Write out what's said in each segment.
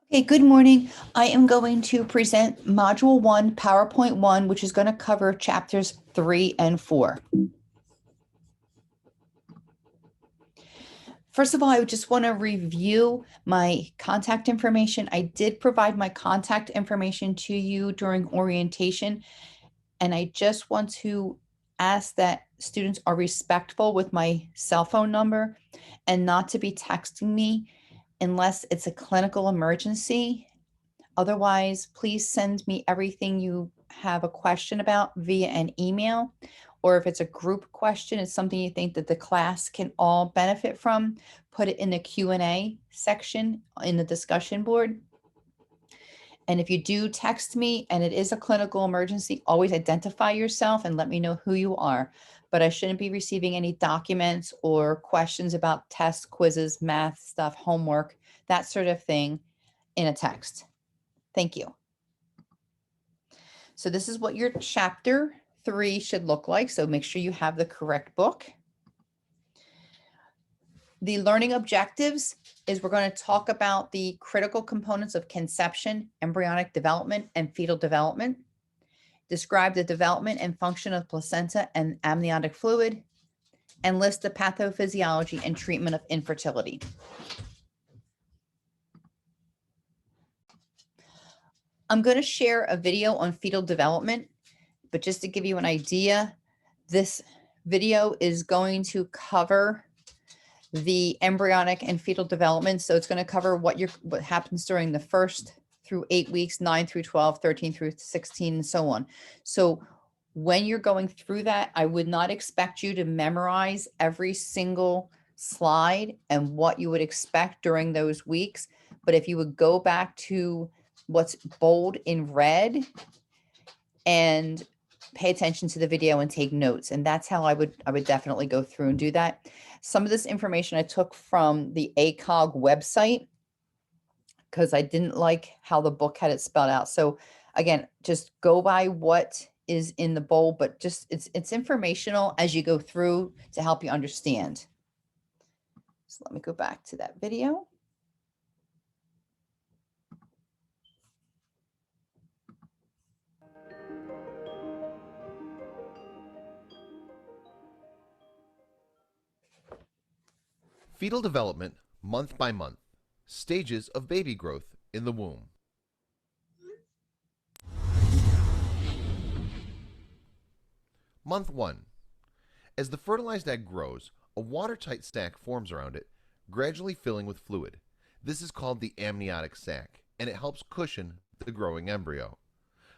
Okay, good morning. I am going to present Module 1, PowerPoint 1, which is going to cover chapters 3 and 4. First of all, I just want to review my contact information. I did provide my contact information to you during orientation, and I just want to ask that students are respectful with my cell phone number and not to be texting me unless it's a clinical emergency. Otherwise, please send me everything you have a question about via an email. Or if it's a group question, it's something you think that the class can all benefit from, put it in the Q&A section in the discussion board. And if you do text me and it is a clinical emergency, always identify yourself and let me know who you are. But I shouldn't be receiving any documents or questions about tests, quizzes, math stuff, homework, that sort of thing in a text. Thank you. So this is what your chapter 3 should look like. So make sure you have the correct book. The learning objectives is we're going to talk about the critical components of conception, embryonic development, and fetal development. Describe the development and function of placenta and amniotic fluid, and list the pathophysiology and treatment of infertility. I'm going to share a video on fetal development, but just to give you an idea, this video is going to cover the embryonic and fetal development. So it's going to cover what happens during the first through 8 weeks, 9 through 12, 13 through 16, and so on. So when you're going through that, I would not expect you to memorize every single slide and what you would expect during those weeks. But if you would go back to what's bold in red and pay attention to the video and take notes. And that's how I would definitely go through and do that. Some of this information I took from the ACOG website because I didn't like how the book had it spelled out. So again, just go by what is in the bold, but just it's informational as you go through to help you understand. So let me go back to that video. Fetal development, month by month. Stages of baby growth in the womb. Month 1. As the fertilized egg grows, a watertight sac forms around it, gradually filling with fluid. This is called the amniotic sac, and it helps cushion the growing embryo.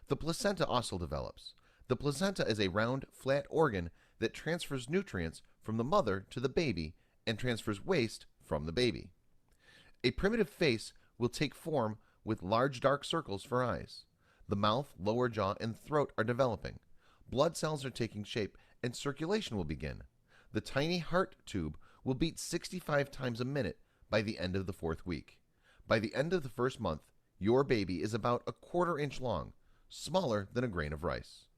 The placenta also develops. The placenta is a round, flat organ that transfers nutrients from the mother to the baby and transfers waste from the baby. A primitive face will take form with large dark circles for eyes. The mouth, lower jaw, and throat are developing. Blood cells are taking shape and circulation will begin. The tiny heart tube will beat 65 times a minute by the end of the 4th week. By the end of the 1st month, your baby is about a 1/4 inch long, smaller than a grain of rice.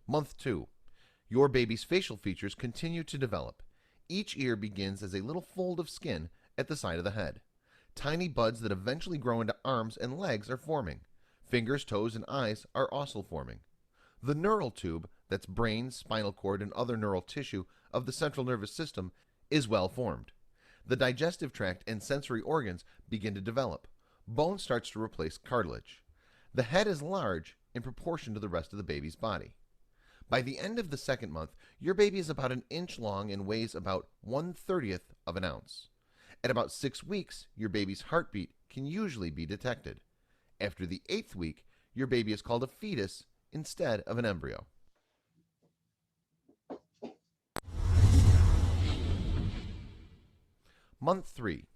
Month 2. Your baby's facial features continue to develop. Each ear begins as a little fold of skin at the side of the head. Tiny buds that eventually grow into arms and legs are forming. Fingers, toes, and eyes are also forming. The neural tube, that's brain, spinal cord, and other neural tissue of the central nervous system, is well formed. The digestive tract and sensory organs begin to develop. Bone starts to replace cartilage. The head is large in proportion to the rest of the baby's body. By the end of the 2nd month, your baby is about an inch long and weighs about 1/30th of an ounce. At about 6 weeks, your baby's heartbeat can usually be detected. After the 8th week, your baby is called a fetus instead of an embryo. Month 3.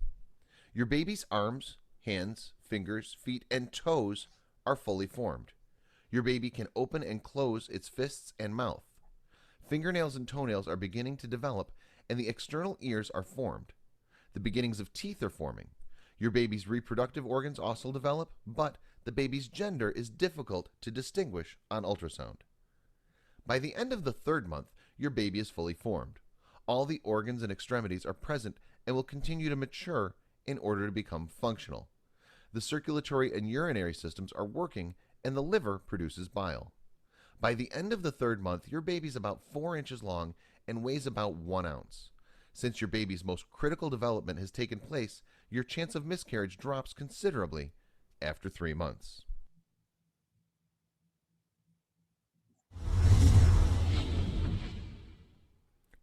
Your baby's arms, hands, fingers, feet, and toes are fully formed. Your baby can open and close its fists and mouth. Fingernails and toenails are beginning to develop, and the external ears are formed. The beginnings of teeth are forming. Your baby's reproductive organs also develop, but the baby's gender is difficult to distinguish on ultrasound. By the end of the 3rd month, your baby is fully formed. All the organs and extremities are present and will continue to mature in order to become functional. The circulatory and urinary systems are working and the liver produces bile. By the end of the third month, your baby's about 4 inches long and weighs about 1 ounce. Since your baby's most critical development has taken place, your chance of miscarriage drops considerably after 3 months.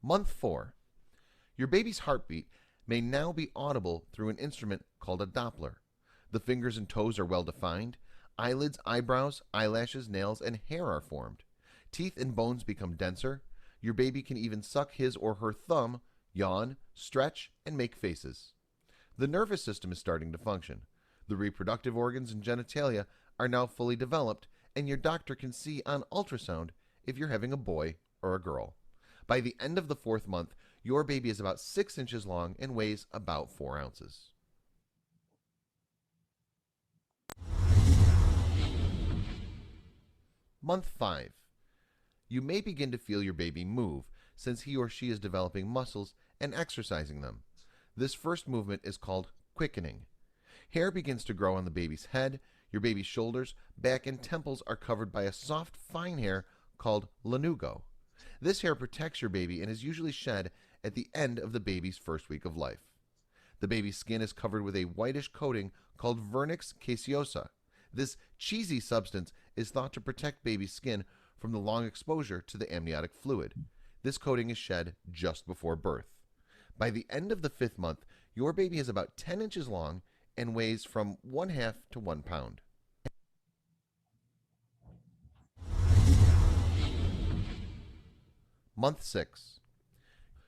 Month 4. Your baby's heartbeat may now be audible through an instrument called a Doppler. The fingers and toes are well defined. Eyelids, eyebrows, eyelashes, nails, and hair are formed. Teeth and bones become denser. Your baby can even suck his or her thumb, yawn, stretch, and make faces. The nervous system is starting to function. The reproductive organs and genitalia are now fully developed, and your doctor can see on ultrasound if you're having a boy or a girl. By the end of the 4th month, your baby is about 6 inches long and weighs about 4 ounces. Month 5. You may begin to feel your baby move since he or she is developing muscles and exercising them. This first movement is called quickening. Hair begins to grow on the baby's head. Your baby's shoulders, back, and temples are covered by a soft, fine hair called lanugo. This hair protects your baby and is usually shed at the end of the baby's first week of life. The baby's skin is covered with a whitish coating called vernix caseosa. This cheesy substance is thought to protect baby's skin from the long exposure to the amniotic fluid. This coating is shed just before birth. By the end of the 5th month, your baby is about 10 inches long and weighs from 1/2 to 1 pound. Month 6.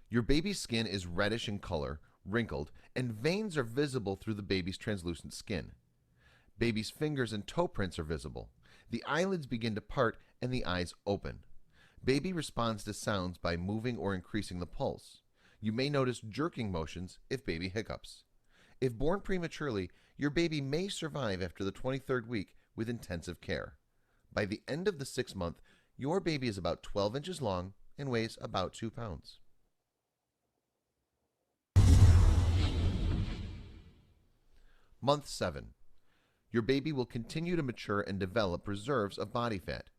Your baby's skin is reddish in color, wrinkled, and veins are visible through the baby's translucent skin. Baby's fingers and toe prints are visible. The eyelids begin to part and the eyes open. Baby responds to sounds by moving or increasing the pulse. You may notice jerking motions if baby hiccups. If born prematurely, your baby may survive after the 23rd week with intensive care. By the end of the 6th month, your baby is about 12 inches long and weighs about 2 pounds. Month 7. Your baby will continue to mature and develop reserves of body fat.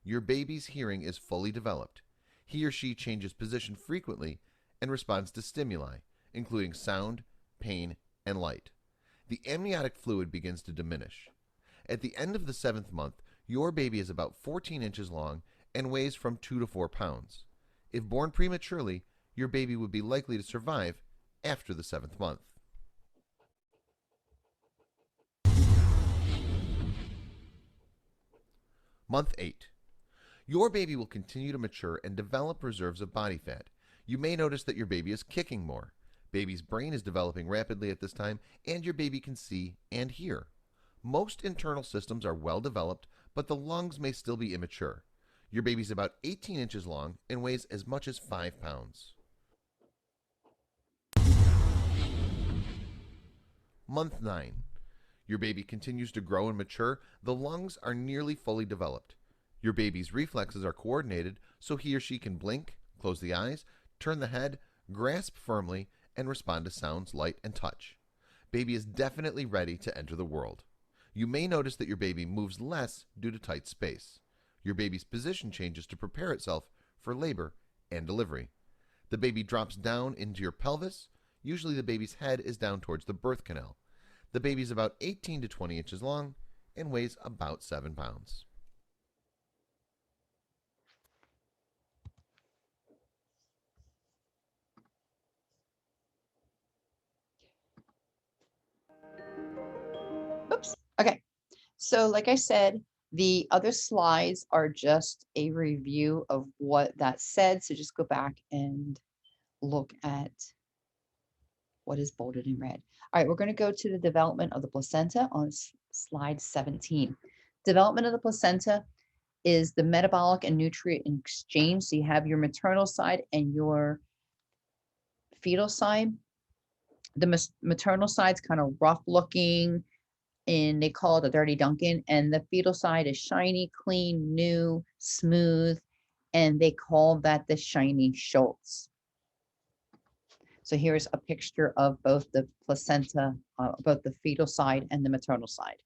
Your baby's hearing is fully developed. He or she changes position frequently and responds to stimuli, including sound, pain, and light. The amniotic fluid begins to diminish. At the end of the 7th month, your baby is about 14 inches long and weighs from 2 to 4 pounds. If born prematurely, your baby would be likely to survive after the 7th month. Month 8. Your baby will continue to mature and develop reserves of body fat. You may notice that your baby is kicking more. Baby's brain is developing rapidly at this time, and your baby can see and hear. Most internal systems are well developed, but the lungs may still be immature. Your baby's about 18 inches long and weighs as much as 5 pounds. Month 9. Your baby continues to grow and mature. The lungs are nearly fully developed. Your baby's reflexes are coordinated so he or she can blink, close the eyes, turn the head, grasp firmly, and respond to sounds, light, and touch. Baby is definitely ready to enter the world. You may notice that your baby moves less due to tight space. Your baby's position changes to prepare itself for labor and delivery. The baby drops down into your pelvis. Usually the baby's head is down towards the birth canal. The baby is about 18 to 20 inches long and weighs about 7 pounds. Oops. Okay. So like I said, the other slides are just a review of what that said. So just go back and look at what is bolded in red. All right, we're going to go to the development of the placenta on slide 17. Development of the placenta is the metabolic and nutrient exchange. So you have your maternal side and your fetal side. The maternal side's kind of rough looking, and they call it a dirty Duncan. And the fetal side is shiny, clean, new, smooth, and they call that the shiny Schultz. So here's a picture of both the placenta, both the fetal side and the maternal side.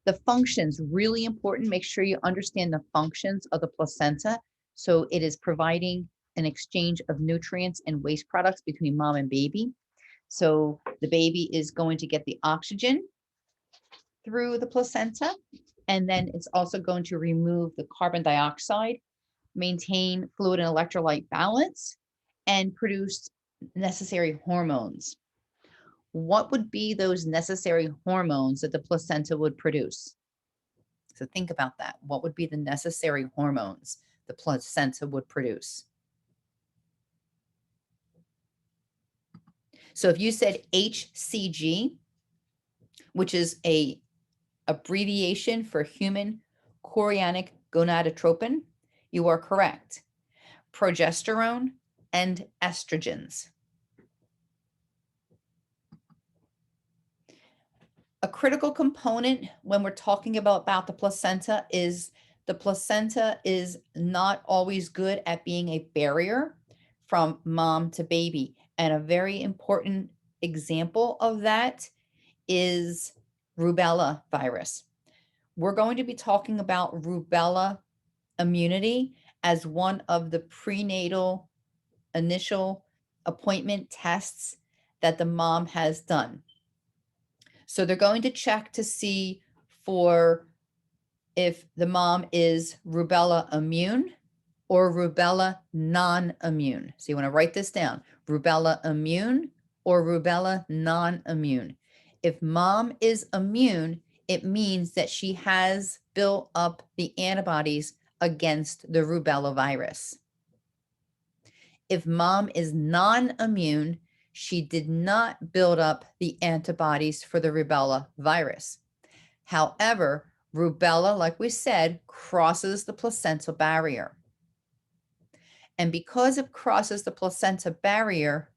The functions, really important. Make sure you understand the functions of the placenta. So it is providing an exchange of nutrients and waste products between mom and baby. So the baby is going to get the oxygen through the placenta, and then it's also going to remove the carbon dioxide, maintain fluid and electrolyte balance, and produce necessary hormones. What would be those necessary hormones that the placenta would produce? So think about that. What would be the necessary hormones the placenta would produce? So if you said HCG, which is a abbreviation for human chorionic gonadotropin, you are correct. Progesterone and estrogens. A critical component when we're talking about the placenta is the placenta is not always good at being a barrier from mom to baby. And a very important example of that is rubella virus. We're going to be talking about rubella immunity as one of the prenatal initial appointment tests that the mom has done. So they're going to check to see for if the mom is rubella immune or rubella non-immune. So you want to write this down, rubella immune or rubella non-immune. If mom is immune, it means that she has built up the antibodies against the rubella virus. If mom is non-immune, she did not build up the antibodies for the rubella virus. However, rubella, like we said, crosses the placental barrier. And because it crosses the placenta barrier,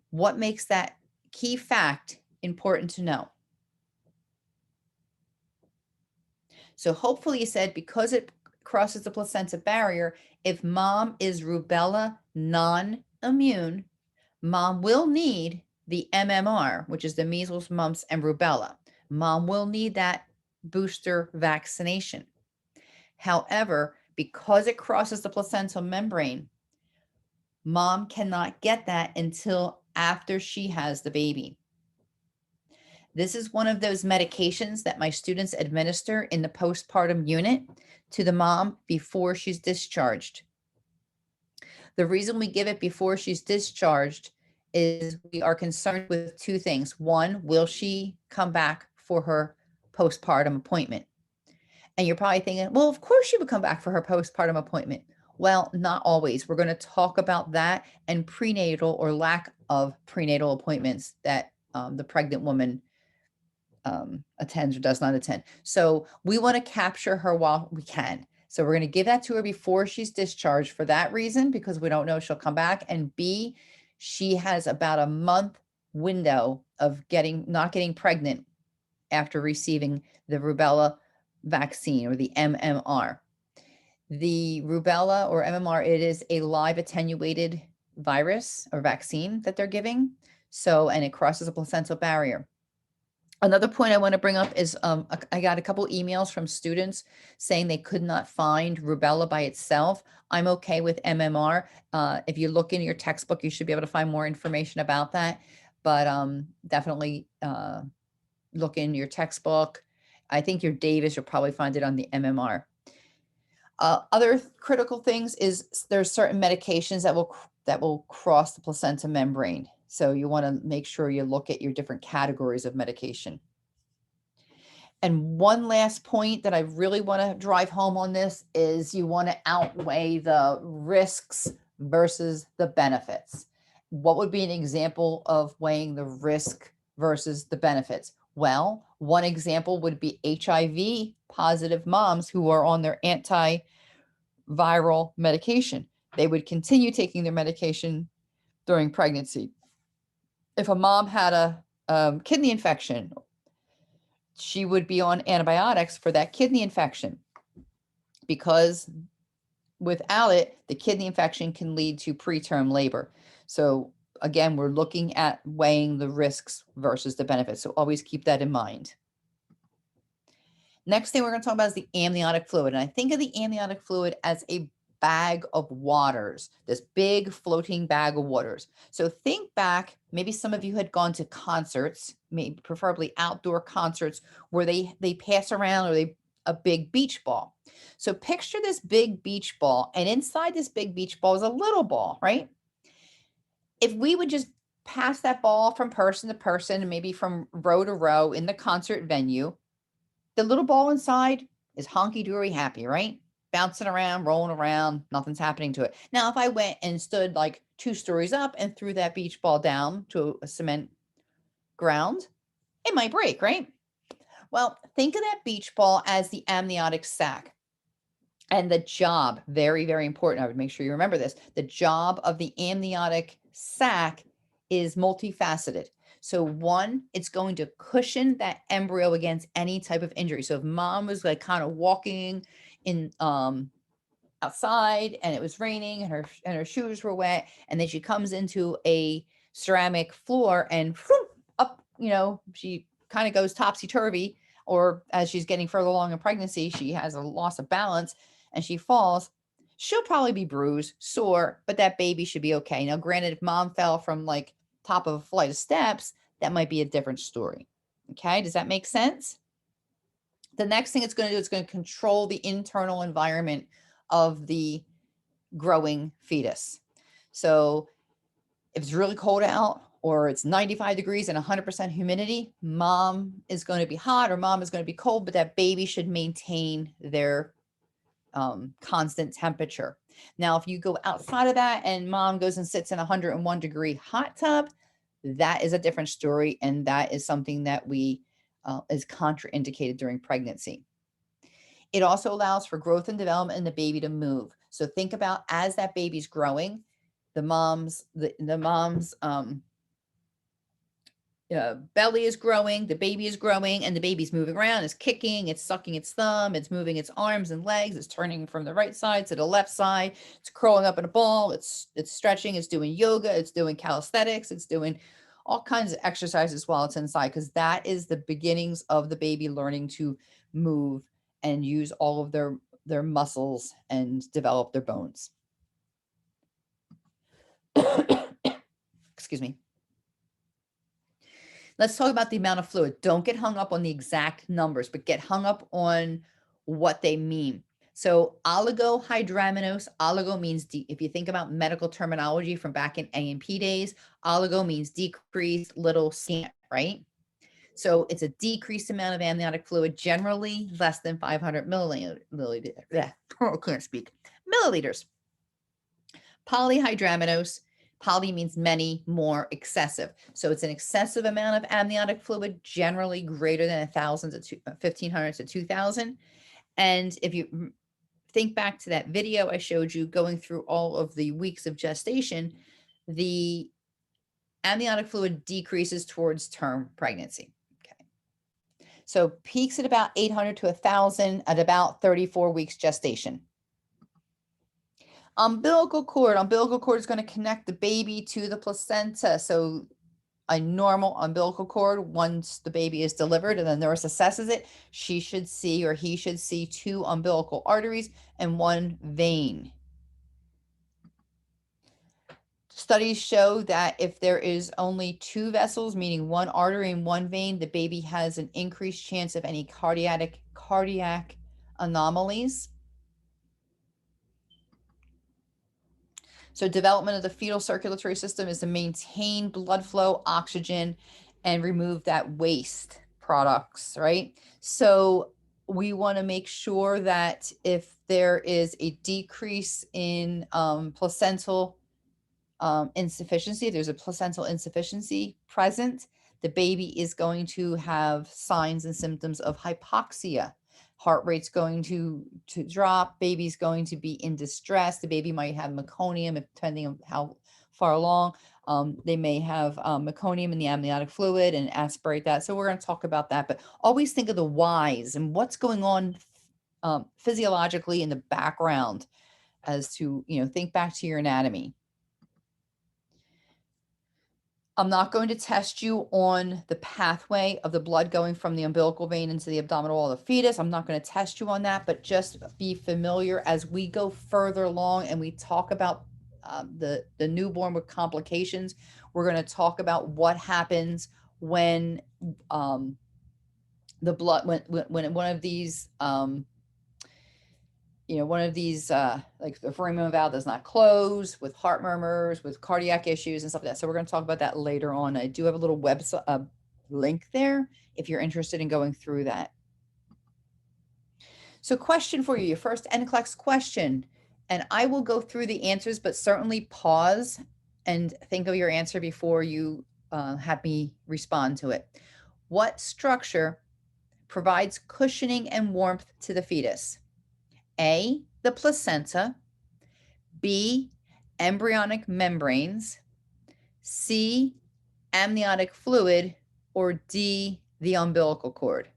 what makes that key fact important to know? So hopefully you said because it crosses the placenta barrier, if mom is rubella non-immune, mom will need the MMR, which is the measles, mumps, and rubella. Mom will need that booster vaccination. However, because it crosses the placental membrane, mom cannot get that until after she has the baby. This is one of those medications that my students administer in the postpartum unit to the mom before she's discharged. The reason we give it before she's discharged is we are concerned with two things. One, will she come back for her postpartum appointment? And you're probably thinking, well, of course she would come back for her postpartum appointment. Well, not always. We're going to talk about that and prenatal or lack of prenatal appointments that the pregnant woman attends or does not attend. So we want to capture her while we can. So we're going to give that to her before she's discharged for that reason, because we don't know if she'll come back. And B, she has about a month window of not getting pregnant after receiving the rubella vaccine or the MMR. The rubella or MMR, it is a live attenuated virus or vaccine that they're giving. So, and it crosses a placental barrier. Another point I want to bring up is I got a couple emails from students saying they could not find rubella by itself. I'm okay with MMR. If you look in your textbook, you should be able to find more information about that. But definitely look in your textbook. I think your Davis, you'll probably find it on the MMR. Other critical things is there's certain medications that will cross the placenta membrane. So you want to make sure you look at your different categories of medication. And one last point that I really want to drive home on this is you want to outweigh the risks versus the benefits. What would be an example of weighing the risk versus the benefits? Well, one example would be HIV positive moms who are on their antiviral medication. They would continue taking their medication during pregnancy. If a mom had a kidney infection, she would be on antibiotics for that kidney infection because without it, the kidney infection can lead to preterm labor. So again, we're looking at weighing the risks versus the benefits. So always keep that in mind. Next thing we're going to talk about is the amniotic fluid. And I think of the amniotic fluid as a bag of waters, this big floating bag of waters. So think back, maybe some of you had gone to concerts, maybe preferably outdoor concerts where they pass around or they a big beach ball. So picture this big beach ball, and inside this big beach ball is a little ball, right? If we would just pass that ball from person to person and maybe from row to row in the concert venue, the little ball inside is honky-dory happy, right? Bouncing around, rolling around, nothing's happening to it. Now, if I went and stood like 2 stories up and threw that beach ball down to a cement ground, it might break, right? Well, think of that beach ball as the amniotic sac. And the job, very, very important. I would make sure you remember this. The job of the amniotic sac is multifaceted. So one, it's going to cushion that embryo against any type of injury. So if mom was like kind of walking in outside and it was raining and her shoes were wet, and then she comes into a ceramic floor and up, she kind of goes topsy-turvy, or as she's getting further along in pregnancy, she has a loss of balance and she falls. She'll probably be bruised, sore, but that baby should be okay. Now, granted, if mom fell from like top of a flight of steps, that might be a different story. Okay, does that make sense? The next thing it's going to do, it's going to control the internal environment of the growing fetus. So if it's really cold out or it's 95 degrees and 100% humidity, mom is going to be hot or mom is going to be cold, but that baby should maintain their constant temperature. Now, if you go outside of that and mom goes and sits in a 101-degree hot tub, that is a different story. And that is something that is contraindicated during pregnancy. It also allows for growth and development in the baby to move. So think about as that baby's growing, the mom's belly is growing, the baby is growing, and the baby's moving around, it's kicking, it's sucking its thumb, it's moving its arms and legs, it's turning from the right side to the left side, it's curling up in a ball, it's stretching, it's doing yoga, it's doing calisthenics, it's doing all kinds of exercises while it's inside, because that is the beginnings of the baby learning to move and use all of their muscles and develop their bones. Excuse me. Let's talk about the amount of fluid. Don't get hung up on the exact numbers, but get hung up on what they mean. So oligohydramnios, oligo means, if you think about medical terminology from back in A&P days, oligo means decrease, little, scant, right? So it's a decreased amount of amniotic fluid, generally less than 500 milliliters. I can't speak. Milliliters. Polyhydramnios, poly means many, more, excessive. So it's an excessive amount of amniotic fluid, generally greater than 1,000 to 1,500 to 2,000. And if you think back to that video I showed you going through all of the weeks of gestation, the amniotic fluid decreases towards term pregnancy. Okay. So peaks at about 800 to 1,000 at about 34 weeks gestation. Umbilical cord is going to connect the baby to the placenta. So a normal umbilical cord, once the baby is delivered and the nurse assesses it, she should see, or he should see, 2 umbilical arteries and 1 vein. Studies show that if there is only 2 vessels, meaning 1 artery and 1 vein, the baby has an increased chance of any cardiac anomalies. So development of the fetal circulatory system is to maintain blood flow, oxygen, and remove that waste products, right? So we want to make sure that if there is a decrease in placental insufficiency, if there's a placental insufficiency present, the baby is going to have signs and symptoms of hypoxia. Heart rate's going to drop, baby's going to be in distress, the baby might have meconium, depending on how far along. They may have meconium in the amniotic fluid and aspirate that. So we're going to talk about that, but always think of the whys and what's going on physiologically in the background as to, think back to your anatomy. I'm not going to test you on the pathway of the blood going from the umbilical vein into the abdominal wall of the fetus. I'm not going to test you on that, but just be familiar as we go further along and we talk about the newborn with complications. We're going to talk about what happens when the blood, when one of these like the foramen valve does not close, with heart murmurs, with cardiac issues and stuff like that. So we're going to talk about that later on. I do have a little website link there if you're interested in going through that. So question for you, your first NCLEX question, and I will go through the answers, but certainly pause and think of your answer before you have me respond to it. What structure provides cushioning and warmth to the fetus? A, the placenta, B, embryonic membranes, C, amniotic fluid, or D, the umbilical cord?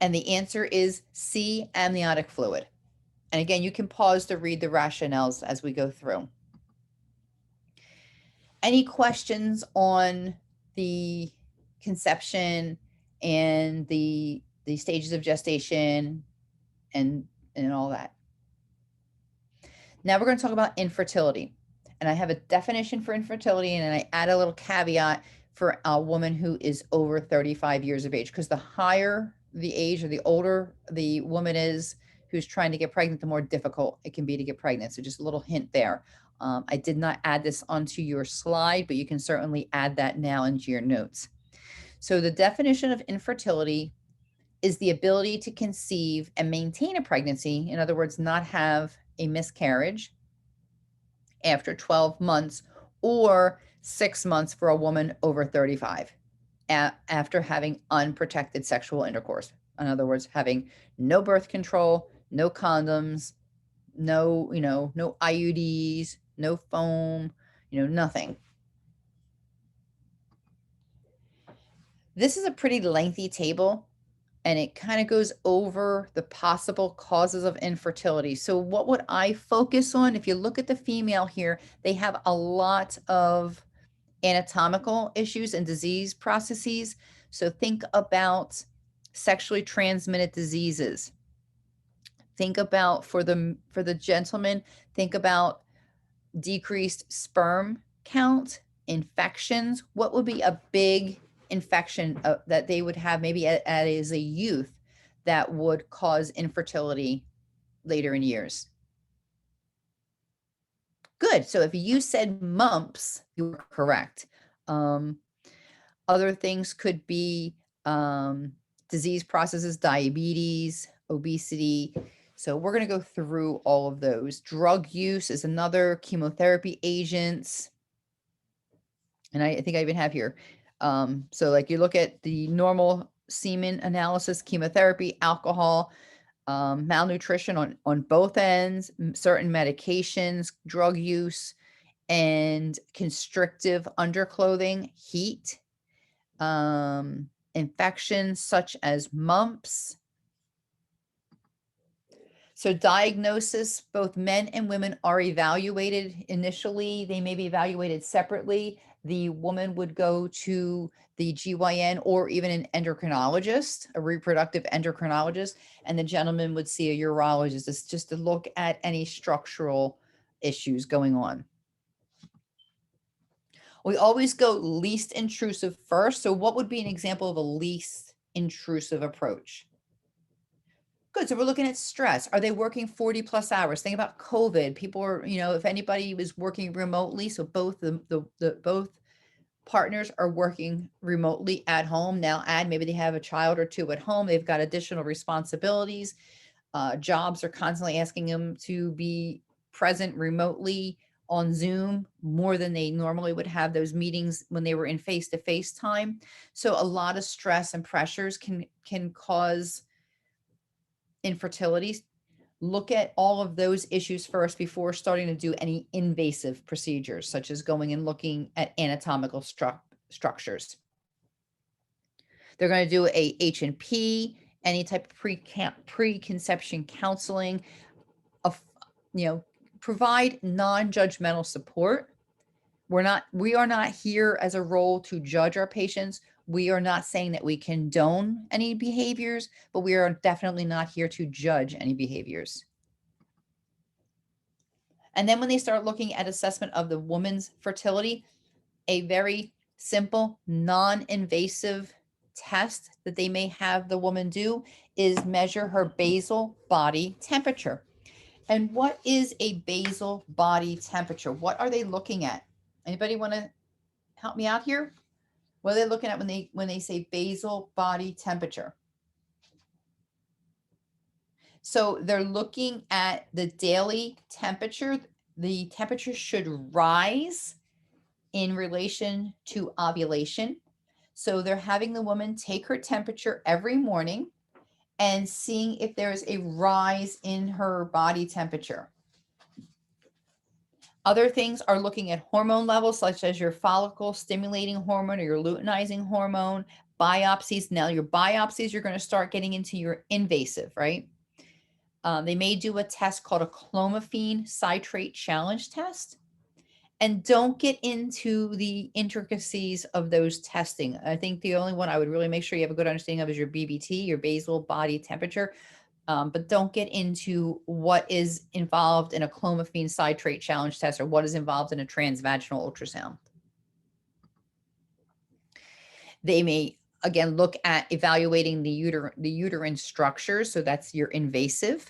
And the answer is C, amniotic fluid. And again, you can pause to read the rationales as we go through. Any questions on the conception and the stages of gestation and all that? Now we're going to talk about infertility. And I have a definition for infertility, and then I add a little caveat for a woman who is over 35 years of age, because the higher the age or the older the woman is who's trying to get pregnant, the more difficult it can be to get pregnant. So just a little hint there. I did not add this onto your slide, but you can certainly add that now into your notes. So the definition of infertility is the ability to conceive and maintain a pregnancy. In other words, not have a miscarriage after 12 months or 6 months for a woman over 35 after having unprotected sexual intercourse. In other words, having no birth control, no condoms, no IUDs, no foam, nothing. This is a pretty lengthy table, and it kind of goes over the possible causes of infertility. So what would I focus on? If you look at the female here, they have a lot of anatomical issues and disease processes. So think about sexually transmitted diseases. Think about, for the gentleman, think about decreased sperm count, infections. What would be a big infection that they would have maybe as a youth that would cause infertility later in years? Good. So if you said mumps, you were correct. Other things could be disease processes, diabetes, obesity. So we're going to go through all of those. Drug use is another, chemotherapy agents. And I think I even have here. So like you look at the normal semen analysis, chemotherapy, alcohol, malnutrition on both ends, certain medications, drug use, and constrictive underclothing, heat, infections such as mumps. So diagnosis, both men and women are evaluated initially. They may be evaluated separately. The woman would go to the GYN or even an endocrinologist, a reproductive endocrinologist, and the gentleman would see a urologist just to look at any structural issues going on. We always go least intrusive first. So what would be an example of a least intrusive approach? Good. So we're looking at stress. Are they working 40 plus hours? Think about COVID. People are, if anybody was working remotely, so both both partners are working remotely at home. Now add maybe they have a child or two at home. They've got additional responsibilities. Jobs are constantly asking them to be present remotely on Zoom more than they normally would have those meetings when they were in face-to-face time. So a lot of stress and pressures can cause infertility. Look at all of those issues first before starting to do any invasive procedures, such as going and looking at anatomical structures. They're going to do a H&P any type of preconception counseling, of, provide non-judgmental support. We are not here as a role to judge our patients. We are not saying that we condone any behaviors, but we are definitely not here to judge any behaviors. And then when they start looking at assessment of the woman's fertility, a very simple, non-invasive test that they may have the woman do is measure her basal body temperature. And what is a basal body temperature? What are they looking at? Anybody want to help me out here? What are they looking at when they say basal body temperature? So they're looking at the daily temperature. The temperature should rise in relation to ovulation. So they're having the woman take her temperature every morning and seeing if there's a rise in her body temperature. Other things are looking at hormone levels, such as your follicle stimulating hormone or your luteinizing hormone, biopsies. Now, your biopsies, you're going to start getting into your invasive, right? They may do a test called a clomiphene citrate challenge test. And don't get into the intricacies of those testing. I think the only one I would really make sure you have a good understanding of is your BBT, your basal body temperature. But don't get into what is involved in a clomiphene citrate challenge test or what is involved in a transvaginal ultrasound. They may, again, look at evaluating the uterine structure. So that's your invasive.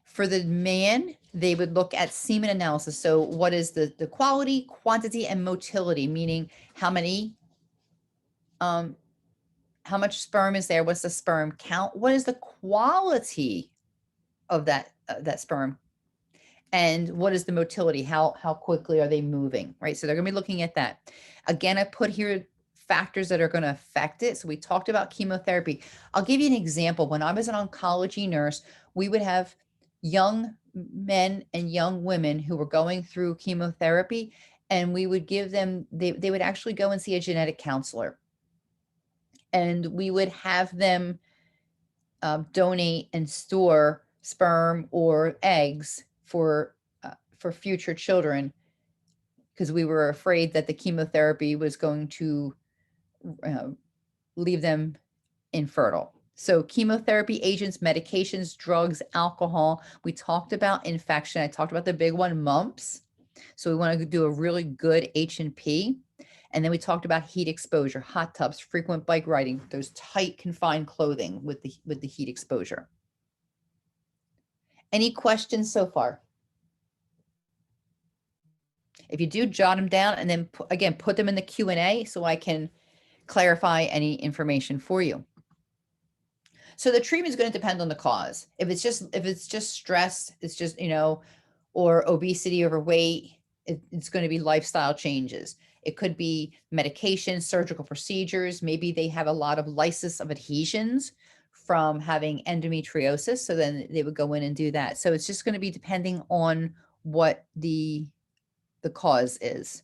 For the man, they would look at semen analysis. So what is the quality, quantity, and motility, meaning how many, how much sperm is there? What's the sperm count? What is the quality of that sperm? And what is the motility? How quickly are they moving, right? So they're going to be looking at that. Again, I put here factors that are going to affect it. So we talked about chemotherapy. I'll give you an example. When I was an oncology nurse, we would have young men and young women who were going through chemotherapy, and we would give them, they would actually go and see a genetic counselor. And we would have them donate and store sperm or eggs for future children, because we were afraid that the chemotherapy was going to leave them infertile. So chemotherapy agents, medications, drugs, alcohol. We talked about infection. I talked about the big one, mumps. So we want to do a really good H&P. And then we talked about heat exposure, hot tubs, frequent bike riding, those tight confined clothing with the heat exposure. Any questions so far? If you do, jot them down and then again, put them in the Q&A so I can clarify any information for you. So the treatment is going to depend on the cause. If it's just stress, it's just, or obesity, overweight, it's going to be lifestyle changes. It could be medication, surgical procedures. Maybe they have a lot of lysis of adhesions from having endometriosis. So then they would go in and do that. So it's just going to be depending on what the cause is.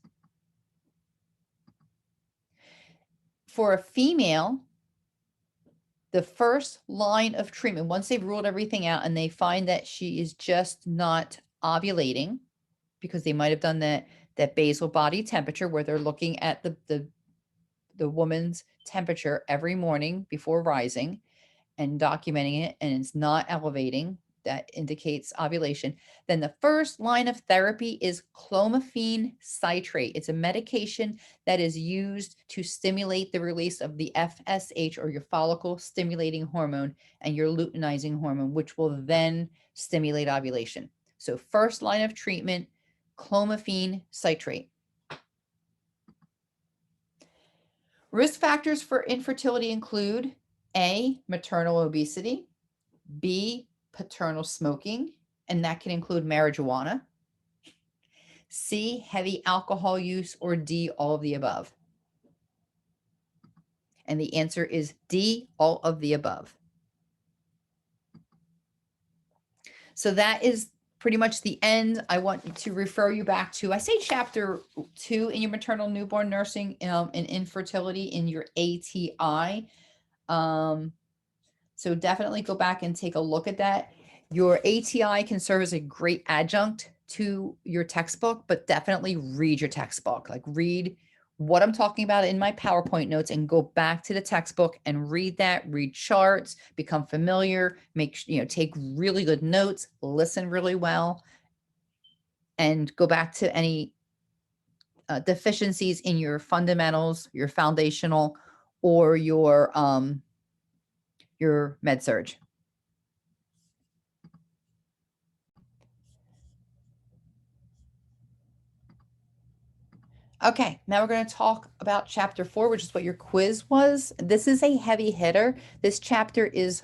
For a female, the first line of treatment, once they've ruled everything out and they find that she is just not ovulating, because they might have done that basal body temperature where they're looking at the woman's temperature every morning before rising and documenting it, and it's not elevating, that indicates ovulation, then the first line of therapy is clomiphene citrate. It's a medication that is used to stimulate the release of the FSH, or your follicle stimulating hormone, and your luteinizing hormone, which will then stimulate ovulation. So first line of treatment, clomiphene citrate. Risk factors for infertility include A, maternal obesity, B, paternal smoking, and that can include marijuana, C, heavy alcohol use, or D, all of the above. And the answer is D, all of the above. So that is pretty much the end. I want to refer you back to, I say chapter 2 in your maternal newborn nursing and infertility in your ATI. So definitely go back and take a look at that. Your ATI can serve as a great adjunct to your textbook, but definitely read your textbook. Like read what I'm talking about in my PowerPoint notes and go back to the textbook and read that, read charts, become familiar, take really good notes, listen really well, and go back to any deficiencies in your fundamentals, your foundational, or your med surge. Okay, now we're going to talk about chapter 4, which is what your quiz was. This is a heavy hitter. This chapter is,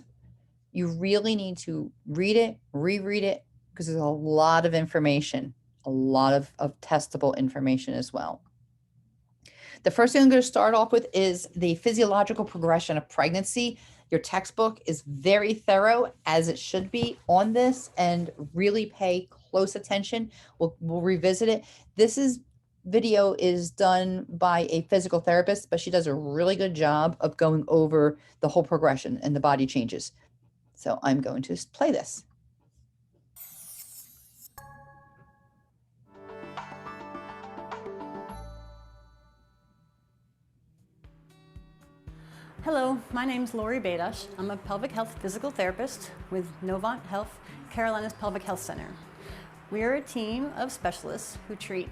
you really need to read it, reread it, because there's a lot of information, a lot of testable information as well. The first thing I'm going to start off with is the physiological progression of pregnancy. Your textbook is very thorough, as it should be, on this, and really pay close attention. We'll revisit it. This video is done by a physical therapist, but she does a really good job of going over the whole progression and the body changes. So I'm going to play this. Hello, my name is Lori Badash. I'm a pelvic health physical therapist with Novant Health, Carolina's Pelvic Health Center. We are a team of specialists who treat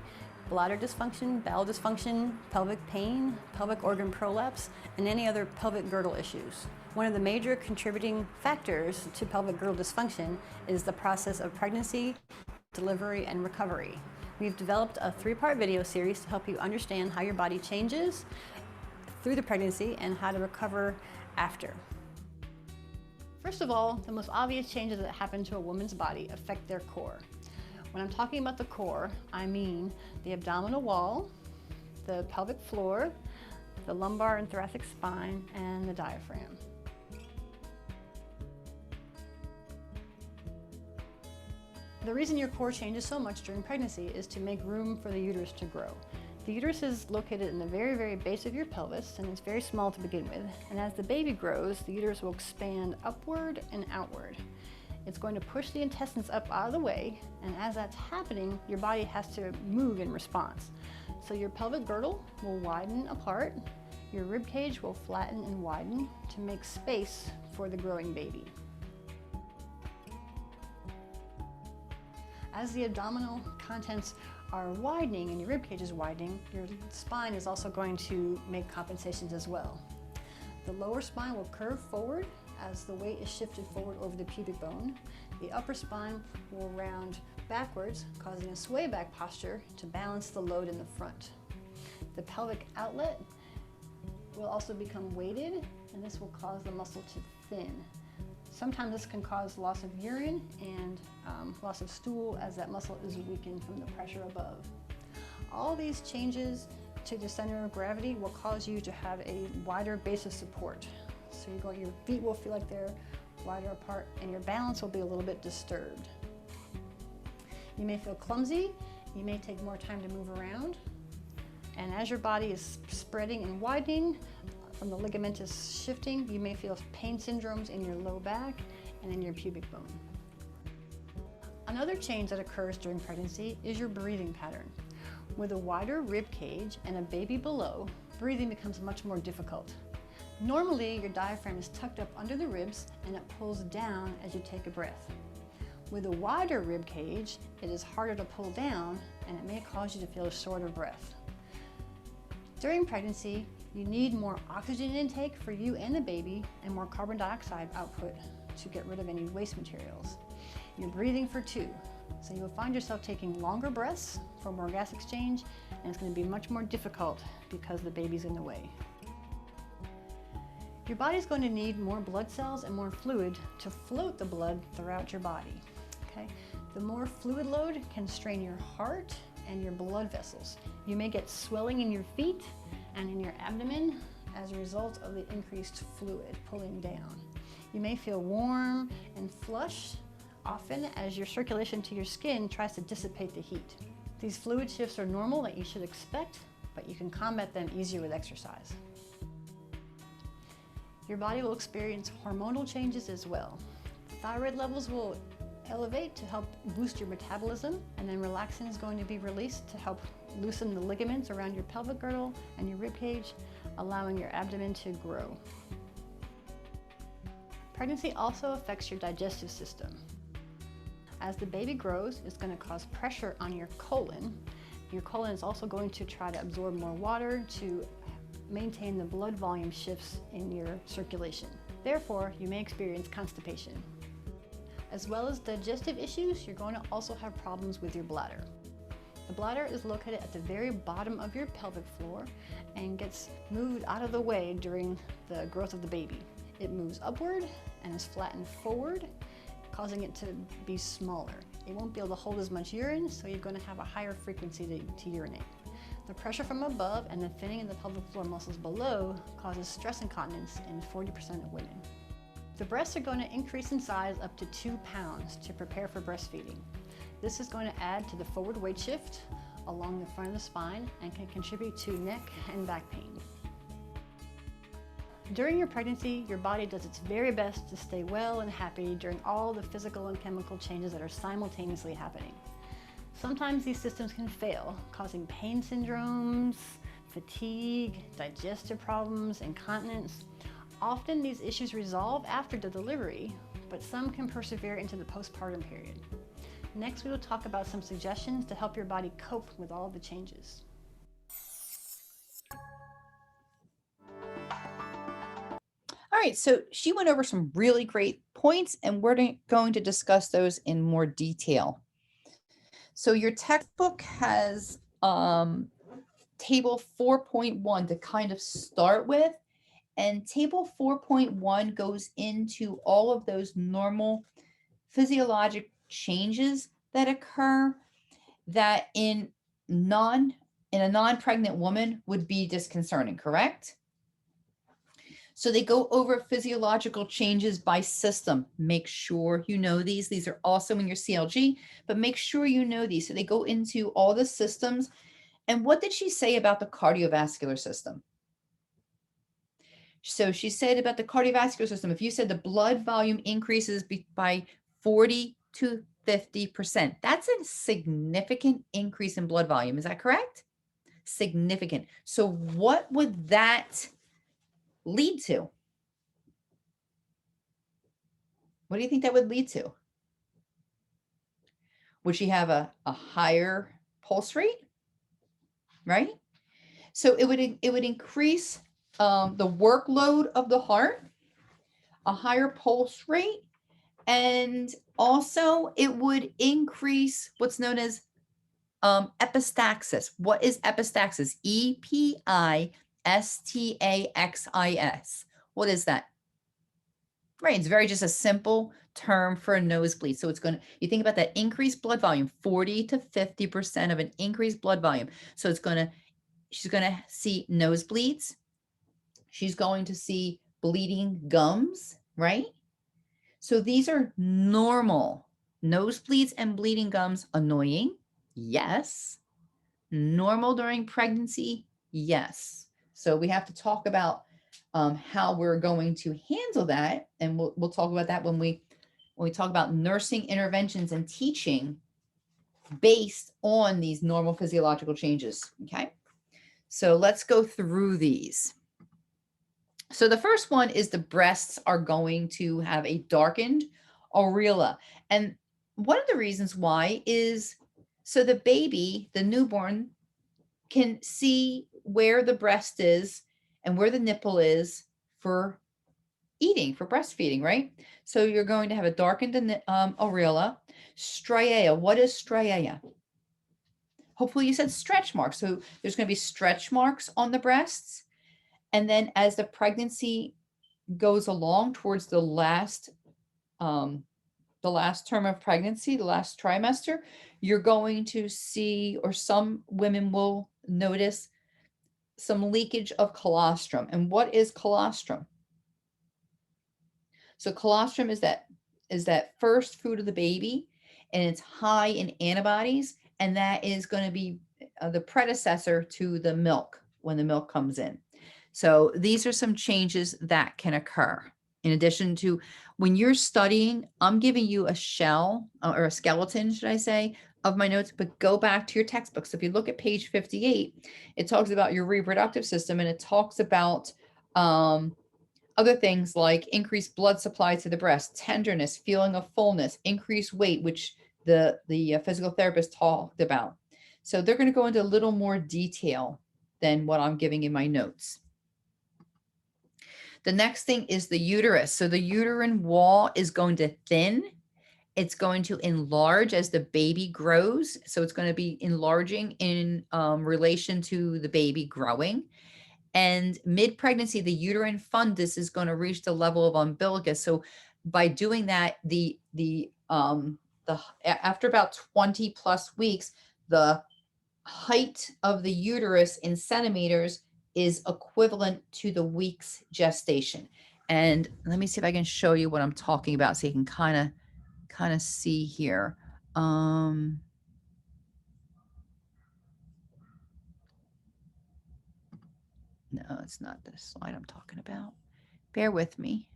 bladder dysfunction, bowel dysfunction, pelvic pain, pelvic organ prolapse, and any other pelvic girdle issues. One of the major contributing factors to pelvic girdle dysfunction is the process of pregnancy, delivery, and recovery. We've developed a 3-part video series to help you understand how your body changes through the pregnancy and how to recover after. First of all, the most obvious changes that happen to a woman's body affect their core. When I'm talking about the core, I mean the abdominal wall, the pelvic floor, the lumbar and thoracic spine, and the diaphragm. The reason your core changes so much during pregnancy is to make room for the uterus to grow. The uterus is located in the very, very base of your pelvis, and it's very small to begin with. And as the baby grows, the uterus will expand upward and outward. It's going to push the intestines up out of the way, and as that's happening, your body has to move in response. So your pelvic girdle will widen apart, your rib cage will flatten and widen to make space for the growing baby. As the abdominal contents are widening and your rib cage is widening, your spine is also going to make compensations as well. The lower spine will curve forward as the weight is shifted forward over the pubic bone. The upper spine will round backwards, causing a sway back posture to balance the load in the front. The pelvic outlet will also become weighted, and this will cause the muscle to thin. Sometimes this can cause loss of urine and loss of stool as that muscle is weakened from the pressure above. All these changes to the center of gravity will cause you to have a wider base of support. So your feet will feel like they're wider apart and your balance will be a little bit disturbed. You may feel clumsy, you may take more time to move around, and as your body is spreading and widening, from the ligamentous shifting, you may feel pain syndromes in your low back and in your pubic bone. Another change that occurs during pregnancy is your breathing pattern. With a wider rib cage and a baby below, breathing becomes much more difficult. Normally, your diaphragm is tucked up under the ribs and it pulls down as you take a breath. With a wider rib cage, it is harder to pull down and it may cause you to feel a short of breath. During pregnancy, you need more oxygen intake for you and the baby and more carbon dioxide output to get rid of any waste materials. You're breathing for 2, so you'll find yourself taking longer breaths for more gas exchange, and it's going to be much more difficult because the baby's in the way. Your body's going to need more blood cells and more fluid to float the blood throughout your body. Okay? The more fluid load can strain your heart and your blood vessels. You may get swelling in your feet and in your abdomen as a result of the increased fluid pulling down. You may feel warm and flush often as your circulation to your skin tries to dissipate the heat. These fluid shifts are normal that you should expect, but you can combat them easier with exercise. Your body will experience hormonal changes as well. Thyroid levels will elevate to help boost your metabolism, and then relaxin is going to be released to help loosen the ligaments around your pelvic girdle and your rib cage, allowing your abdomen to grow. Pregnancy also affects your digestive system. As the baby grows, it's going to cause pressure on your colon. Your colon is also going to try to absorb more water to maintain the blood volume shifts in your circulation. Therefore, you may experience constipation. As well as digestive issues, you're going to also have problems with your bladder. The bladder is located at the very bottom of your pelvic floor and gets moved out of the way during the growth of the baby. It moves upward and is flattened forward, causing it to be smaller. It won't be able to hold as much urine, so you're going to have a higher frequency to urinate. The pressure from above and the thinning in the pelvic floor muscles below causes stress incontinence in 40% of women. The breasts are going to increase in size up to 2 pounds to prepare for breastfeeding. This is going to add to the forward weight shift along the front of the spine and can contribute to neck and back pain. During your pregnancy, your body does its very best to stay well and happy during all the physical and chemical changes that are simultaneously happening. Sometimes these systems can fail, causing pain syndromes, fatigue, digestive problems, incontinence. Often these issues resolve after the delivery, but some can persevere into the postpartum period. Next, we will talk about some suggestions to help your body cope with all the changes. All right, so she went over some really great points, and we're going to discuss those in more detail. So your textbook has table 4.1 to kind of start with, and table 4.1 goes into all of those normal physiologic changes that occur that in a non-pregnant woman would be disconcerting, correct? So they go over physiological changes by system. Make sure you know these. These are also in your CLG, but make sure you know these. So they go into all the systems. And what did she say about the cardiovascular system? So she said about the cardiovascular system, if you said the blood volume increases by 40 to 50%, that's a significant increase in blood volume. Is that correct? Significant. So what would that lead to? What do you think that would lead to? Would she have a higher pulse rate? Right? So it would increase the workload of the heart, a higher pulse rate, and also it would increase what's known as epistaxis. What is epistaxis? EPISTAXIS. What is that? Right, it's very just a simple term for a nosebleed. So it's going to, you think about that increased blood volume, 40 to 50% of an increased blood volume. So it's going to, she's going to see nosebleeds. She's going to see bleeding gums, right? So these are normal. Nosebleeds and bleeding gums, annoying? Yes. Normal during pregnancy? Yes. So we have to talk about how we're going to handle that. And we'll talk about that when we talk about nursing interventions and teaching based on these normal physiological changes. Okay. So let's go through these. So the first one is the breasts are going to have a darkened areola. And one of the reasons why is so the baby, the newborn, can see where the breast is and where the nipple is for eating, for breastfeeding, right? So you're going to have a darkened areola. Striaea. What is striaea? Hopefully you said stretch marks. So there's going to be stretch marks on the breasts. And then as the pregnancy goes along towards the last term of pregnancy, the last trimester, you're going to see, or some women will notice, some leakage of colostrum. And what is colostrum? So colostrum is is that first food of the baby, and it's high in antibodies, and that is going to be the predecessor to the milk when the milk comes in. So these are some changes that can occur. In addition to when you're studying, I'm giving you a shell or a skeleton, should I say, of my notes, but go back to your textbook. So if you look at page 58, it talks about your reproductive system, and it talks about other things like increased blood supply to the breast, tenderness, feeling of fullness, increased weight, which the physical therapist talked about. So they're going to go into a little more detail than what I'm giving in my notes. The next thing is the uterus. So the uterine wall is going to thin. It's going to enlarge as the baby grows. So it's going to be enlarging in relation to the baby growing. And mid-pregnancy, the uterine fundus is going to reach the level of umbilicus. So by doing that, after about 20 plus weeks, the height of the uterus in centimeters is equivalent to the week's gestation. And let me see if I can show you what I'm talking about so you can kind of see here. No, it's not this slide I'm talking about. Bear with me.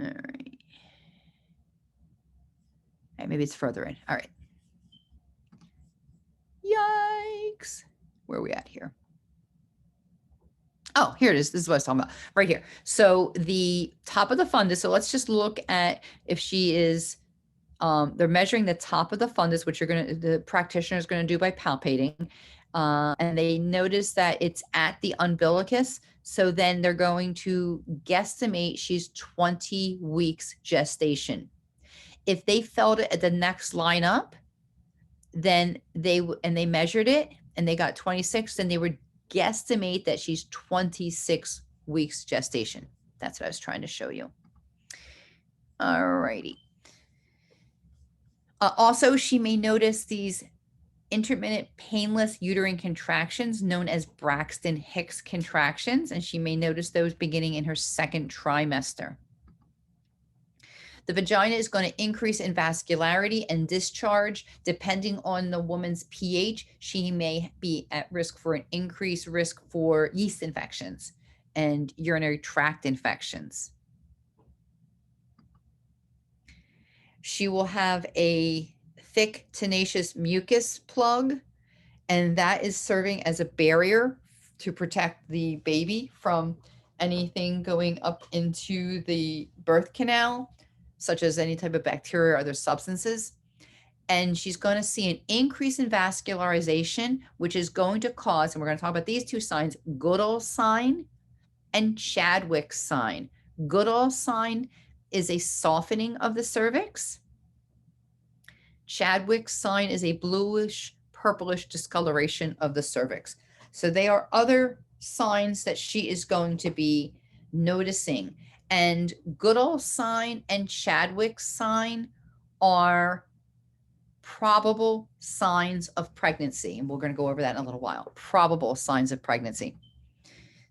All right. Maybe it's further in. All right. Yikes. Where are we at here? Oh, here it is. This is what I was talking about right here. So the top of the fundus. So let's just look at if she is, they're measuring the top of the fundus, which the practitioner is going to do by palpating. And they notice that it's at the umbilicus. So then they're going to guesstimate she's 20 weeks gestation. If they felt it at the next line up, then they measured it and they got 26, then they would guesstimate that she's 26 weeks gestation. That's what I was trying to show you. All righty. Also, she may notice these intermittent painless uterine contractions known as Braxton Hicks contractions, and she may notice those beginning in her second trimester. The vagina is going to increase in vascularity and discharge. Depending on the woman's pH, she may be at risk for an increased risk for yeast infections and urinary tract infections. She will have a thick, tenacious mucus plug, and that is serving as a barrier to protect the baby from anything going up into the birth canal, such as any type of bacteria or other substances. And she's going to see an increase in vascularization, which is going to cause, and we're going to talk about these two signs, Goodall sign and Chadwick sign. Goodall sign is a softening of the cervix. Chadwick sign is a bluish, purplish discoloration of the cervix. So they are other signs that she is going to be noticing. And Goodall sign and Chadwick sign are probable signs of pregnancy. And we're going to go over that in a little while. Probable signs of pregnancy.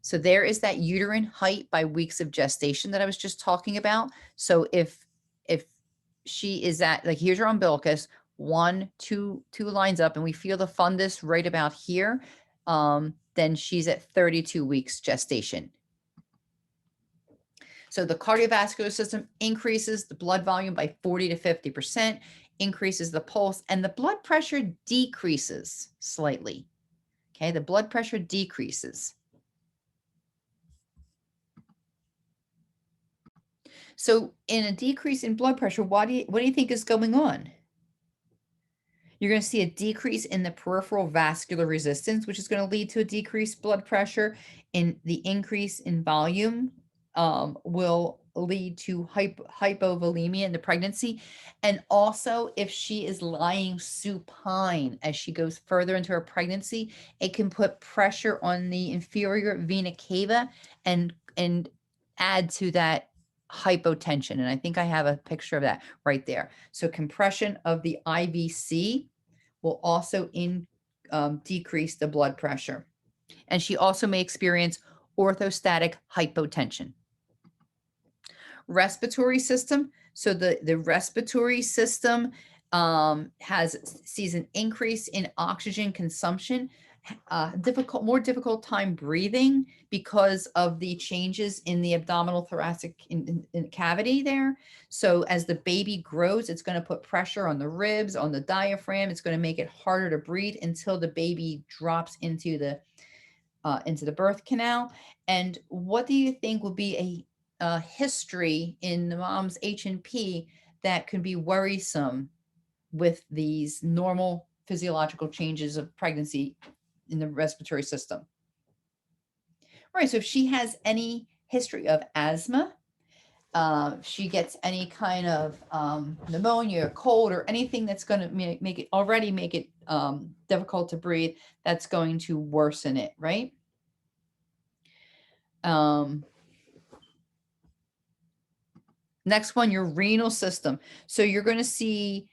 So there is that uterine height by weeks of gestation that I was just talking about. So if she is at, like, here's your umbilicus, two lines up, and we feel the fundus right about here, then she's at 32 weeks gestation. So the cardiovascular system increases the blood volume by 40 to 50%, increases the pulse, and the blood pressure decreases slightly. Okay, the blood pressure decreases. So in a decrease in blood pressure, what do you think is going on? You're going to see a decrease in the peripheral vascular resistance, which is going to lead to a decreased blood pressure. And the increase in volume will lead to hypovolemia in the pregnancy. And also, if she is lying supine as she goes further into her pregnancy, it can put pressure on the inferior vena cava and add to that hypotension. And I think I have a picture of that right there. So compression of the IVC will also decrease the blood pressure. And she also may experience orthostatic hypotension. Respiratory system. So the respiratory system sees an increase in oxygen consumption, more difficult time breathing because of the changes in the abdominal thoracic in cavity there. So as the baby grows, it's going to put pressure on the ribs, on the diaphragm. It's going to make it harder to breathe until the baby drops into the birth canal. And what do you think will be a history in the mom's H&P that could be worrisome with these normal physiological changes of pregnancy in the respiratory system? Right. So if she has any history of asthma, she gets any kind of pneumonia or cold or anything that's going to make it difficult to breathe, that's going to worsen it, right? Next one, your renal system. So you're going to see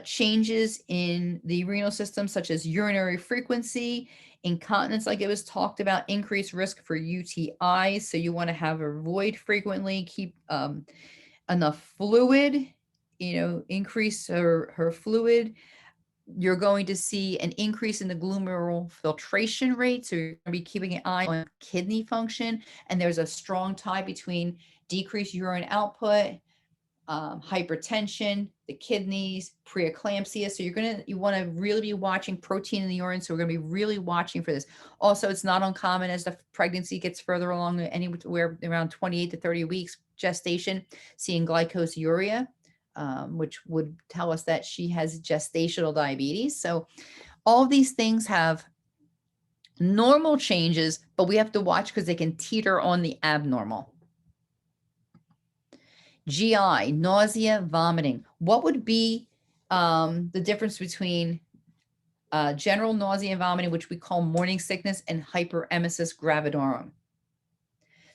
changes in the renal system, such as urinary frequency, incontinence, like it was talked about, increased risk for UTIs. So you want to have her void frequently, keep enough fluid, increase her fluid. You're going to see an increase in the glomerular filtration rate. So you're going to be keeping an eye on kidney function. And there's a strong tie between decreased urine output, hypertension, the kidneys, preeclampsia. So you want to really be watching protein in the urine. So we're going to be really watching for this. Also, it's not uncommon as the pregnancy gets further along, anywhere around 28 to 30 weeks gestation, seeing glycosuria, which would tell us that she has gestational diabetes. So all of these things have normal changes, but we have to watch because they can teeter on the abnormal. GI, nausea, vomiting. What would be the difference between general nausea and vomiting, which we call morning sickness, and hyperemesis gravidorum?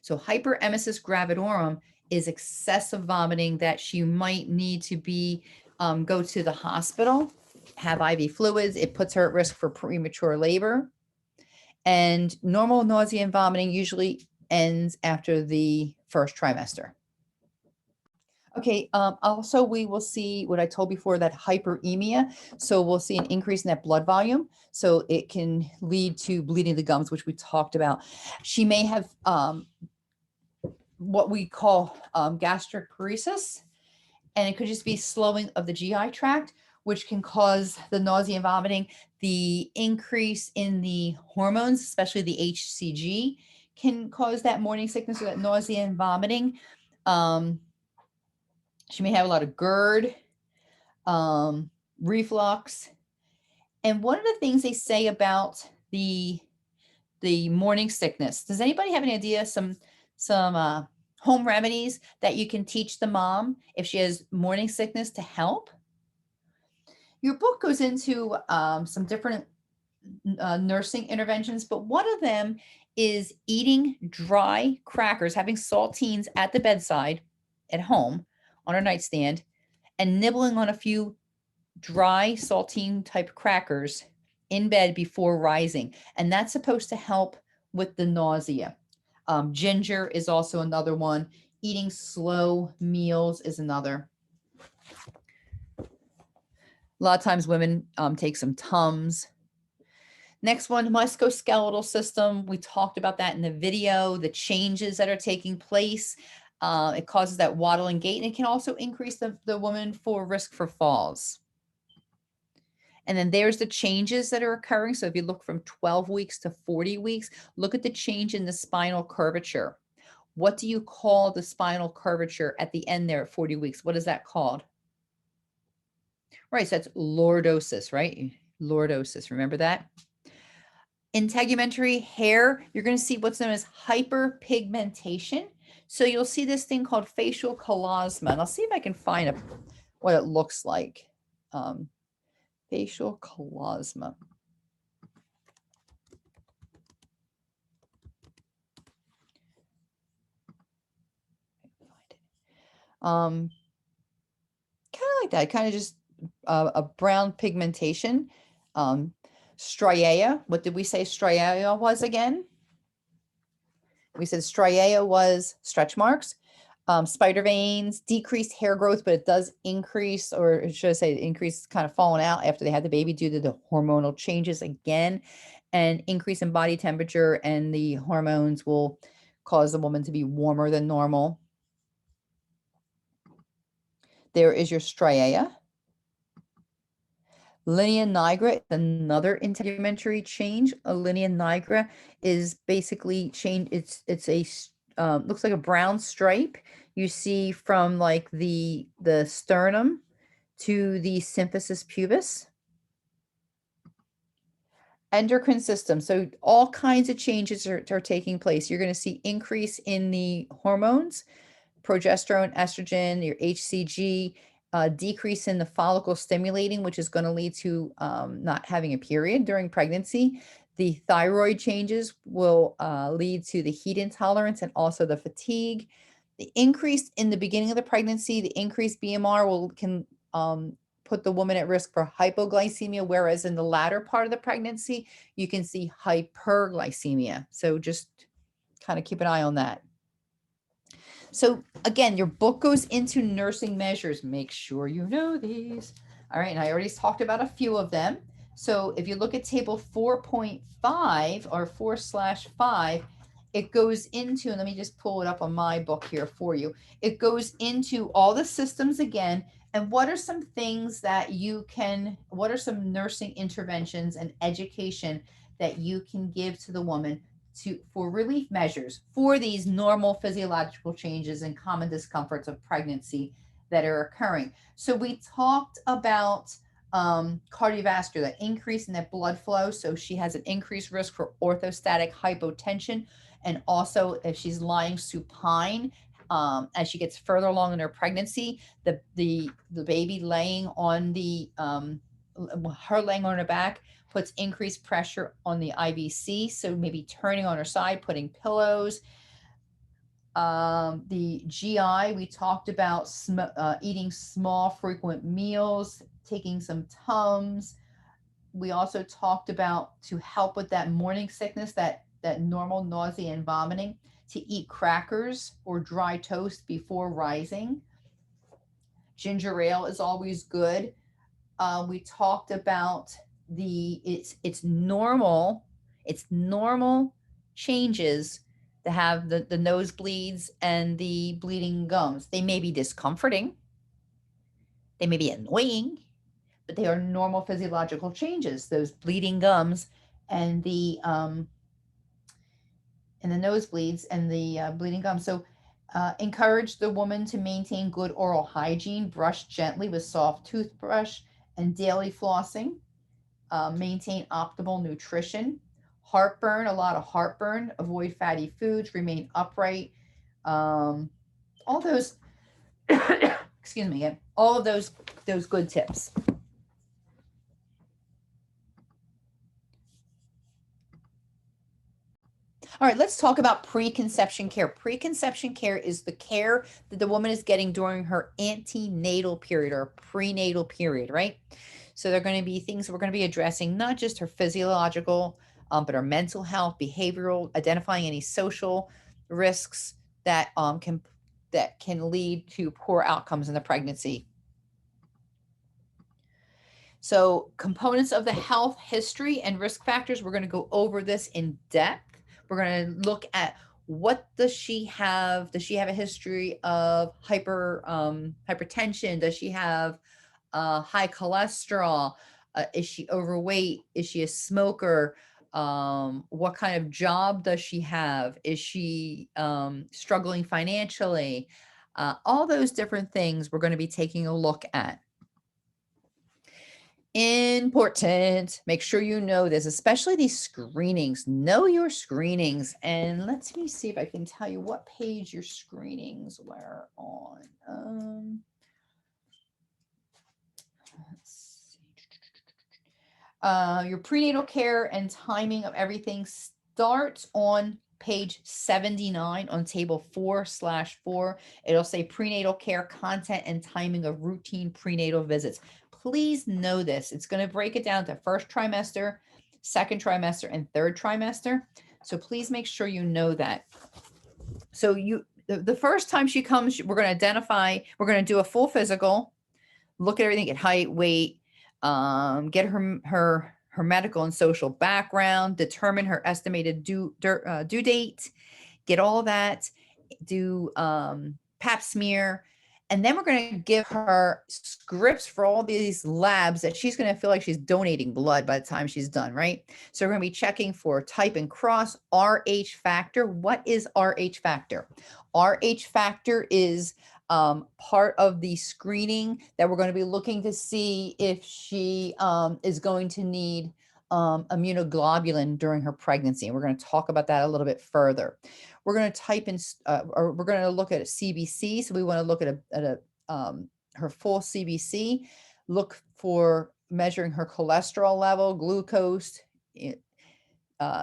So hyperemesis gravidorum is excessive vomiting that she might need to go to the hospital, have IV fluids. It puts her at risk for premature labor. And normal nausea and vomiting usually ends after the first trimester. Okay, also we will see what I told before, that hyperemia. So we'll see an increase in that blood volume. So it can lead to bleeding of the gums, which we talked about. She may have what we call gastric paresis, and it could just be slowing of the GI tract, which can cause the nausea and vomiting. The increase in the hormones, especially the HCG, can cause that morning sickness or that nausea and vomiting. She may have a lot of GERD, reflux. And one of the things they say about the morning sickness, does anybody have any idea some home remedies that you can teach the mom if she has morning sickness to help? Your book goes into some different nursing interventions, but one of them is eating dry crackers, having saltines at the bedside at home on her nightstand, and nibbling on a few dry saltine type crackers in bed before rising. And that's supposed to help with the nausea. Ginger is also another one. Eating slow meals is another. A lot of times women take some Tums. Next one, musculoskeletal system. We talked about that in the video, the changes that are taking place. It causes that waddling gait, and it can also increase the woman for risk for falls. And then there's the changes that are occurring. So if you look from 12 weeks to 40 weeks, look at the change in the spinal curvature. What do you call the spinal curvature at the end there at 40 weeks? What is that called? Right, so that's lordosis, right? Lordosis, remember that? Integumentary hair, you're going to see what's known as hyperpigmentation. So you'll see this thing called facial chylosma. And I'll see if I can find what it looks like. Facial chylosma. kind of like that, kind of just a brown pigmentation. Striaea, what did we say striaea was again? We said striaea was stretch marks. Spider veins, decreased hair growth, but it does increase, or should I say increase, kind of falling out after they had the baby due to the hormonal changes again, and increase in body temperature, and the hormones will cause the woman to be warmer than normal. There is your striaea. Linea nigra, another integumentary change. A linea nigra is basically change. It's a looks like a brown stripe you see from like the sternum to the symphysis pubis. Endocrine system. So all kinds of changes are taking place. You're going to see increase in the hormones, progesterone, estrogen, your HCG, decrease in the follicle stimulating, which is going to lead to not having a period during pregnancy. The thyroid changes will lead to the heat intolerance and also the fatigue. The increase in the beginning of the pregnancy, the increased BMR can put the woman at risk for hypoglycemia, whereas in the latter part of the pregnancy, you can see hyperglycemia. So just kind of keep an eye on that. So again, your book goes into nursing measures. Make sure you know these. All right, and I already talked about a few of them. So if you look at table 4.5 or 4/5, it goes into, and let me just pull it up on my book here for you. It goes into all the systems again, and what are some things that you can, what are some nursing interventions and education that you can give to the woman for relief measures for these normal physiological changes and common discomforts of pregnancy that are occurring. So we talked about cardiovascular, that increase in that blood flow. So she has an increased risk for orthostatic hypotension. And also if she's lying supine, as she gets further along in her pregnancy, the baby laying on the, her laying on her back puts increased pressure on the IVC. So maybe turning on her side, putting pillows. The GI, we talked about eating small, frequent meals, taking some Tums. We also talked about, to help with that morning sickness, that normal nausea and vomiting, to eat crackers or dry toast before rising. Ginger ale is always good. We talked about it's normal changes to have the nosebleeds and the bleeding gums. They may be discomforting, they may be annoying, but they are normal physiological changes. Those bleeding gums and the nosebleeds and the bleeding gums. So encourage the woman to maintain good oral hygiene, brush gently with soft toothbrush, and daily flossing. Maintain optimal nutrition. Heartburn, a lot of heartburn. Avoid fatty foods. Remain upright. All those, excuse me, all of those good tips. All right, let's talk about preconception care. Preconception care is the care that the woman is getting during her antenatal period or prenatal period, right? So they're going to be things we're going to be addressing, not just her physiological, but her mental health, behavioral, identifying any social risks that can lead to poor outcomes in the pregnancy. So components of the health history and risk factors, we're going to go over this in depth. We're going to look at, what does she have? Does she have a history of hypertension? Does she have high cholesterol? Is she overweight? Is she a smoker? What kind of job does she have? Is she struggling financially? All those different things we're going to be taking a look at. Important. Make sure you know this, especially these screenings. Know your screenings. And let me see if I can tell you what page your screenings were on. Let's see. Your prenatal care and timing of everything starts on page 79 on table 4/4. It'll say prenatal care content and timing of routine prenatal visits. Please know this. It's going to break it down to first trimester, second trimester, and third trimester. So please make sure you know that. So the first time she comes, we're going to identify, we're going to do a full physical, look at everything, get height, weight, get her medical and social background, determine her estimated due date, get all that, do pap smear, and then we're going to give her scripts for all these labs that she's going to feel like she's donating blood by the time she's done, right? So we're going to be checking for type and cross, RH factor. What is RH factor? RH factor is part of the screening that we're going to be looking to see if she is going to need immunoglobulin during her pregnancy. And we're going to talk about that a little bit further. We're going to type in, or we're going to look at a CBC. So we want to look at her full CBC, look for measuring her cholesterol level, glucose,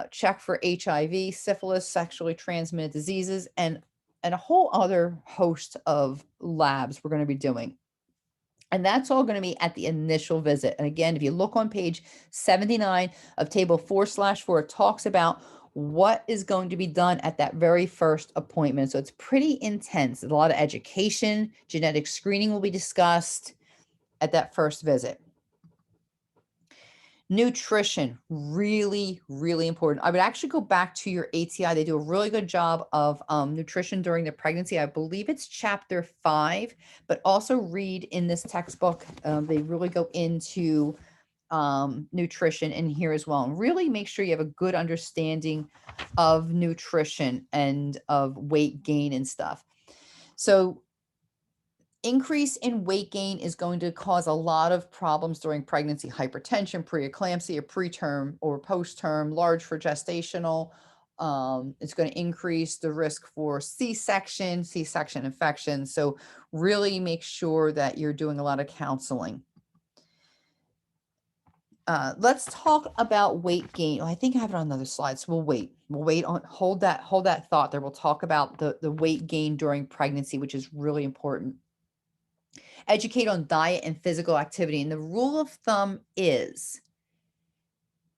check for HIV, syphilis, sexually transmitted diseases, and a whole other host of labs we're going to be doing. And that's all going to be at the initial visit. And again, if you look on page 79 of table 4/4, it talks about what is going to be done at that very first appointment. So it's pretty intense. There's a lot of education, genetic screening will be discussed at that first visit. Nutrition, really, really important. I would actually go back to your ATI. They do a really good job of nutrition during the pregnancy. I believe it's chapter 5, but also read in this textbook. They really go into nutrition in here as well. And really make sure you have a good understanding of nutrition and of weight gain and stuff. So increase in weight gain is going to cause a lot of problems during pregnancy: hypertension, preeclampsia, preterm or post-term, large for gestational. It's going to increase the risk for C-section infection. So really make sure that you're doing a lot of counseling. Let's talk about weight gain. I think I have it on another slide, so we'll wait on, hold that thought there. We'll talk about the weight gain during pregnancy, which is really important. Educate on diet and physical activity. And the rule of thumb is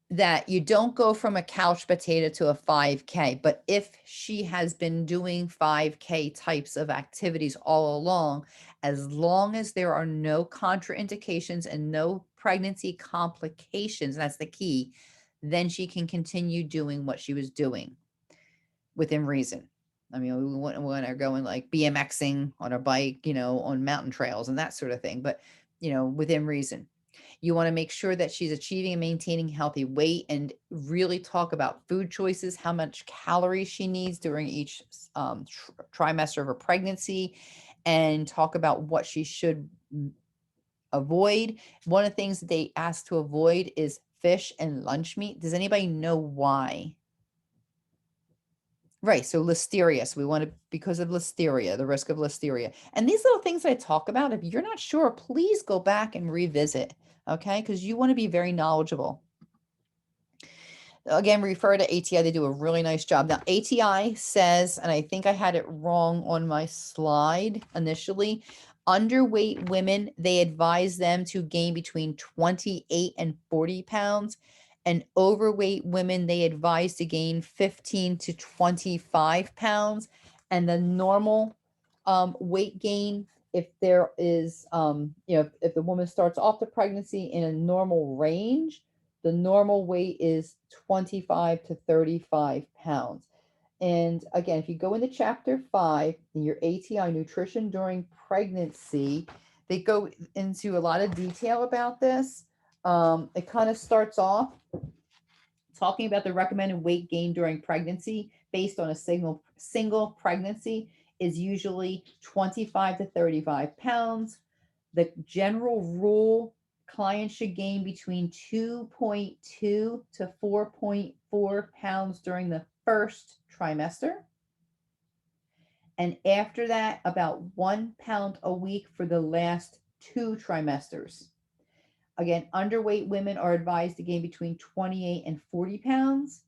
that you don't go from a couch potato to a 5K, but if she has been doing 5K types of activities all along, as long as there are no contraindications and no pregnancy complications, that's the key, then she can continue doing what she was doing within reason. I mean, we want to go like BMXing on a bike, on mountain trails and that sort of thing, but, within reason. You want to make sure that she's achieving and maintaining healthy weight, and really talk about food choices, how much calories she needs during each trimester of her pregnancy, and talk about what she should avoid. One of the things that they ask to avoid is fish and lunch meat. Does anybody know why? Right. So listeria. So we want to, because of listeria, the risk of listeria. And these little things I talk about, if you're not sure, please go back and revisit. Okay. Because you want to be very knowledgeable. Again, refer to ATI. They do a really nice job. Now, ATI says, and I think I had it wrong on my slide initially, underweight women, they advise them to gain between 28 and 40 pounds. And overweight women, they advise to gain 15 to 25 pounds. And the normal weight gain, if there is, if the woman starts off the pregnancy in a normal range, the normal weight is 25 to 35 pounds. And again, if you go into chapter 5 in your ATI, nutrition during pregnancy, they go into a lot of detail about this. It kind of starts off talking about the recommended weight gain during pregnancy based on a single pregnancy is usually 25 to 35 pounds. The general rule, clients should gain between 2.2 to 4.4 pounds during the first trimester. And after that, about 1 pound a week for the last 2 trimesters. Again, underweight women are advised to gain between 28 and 40 pounds.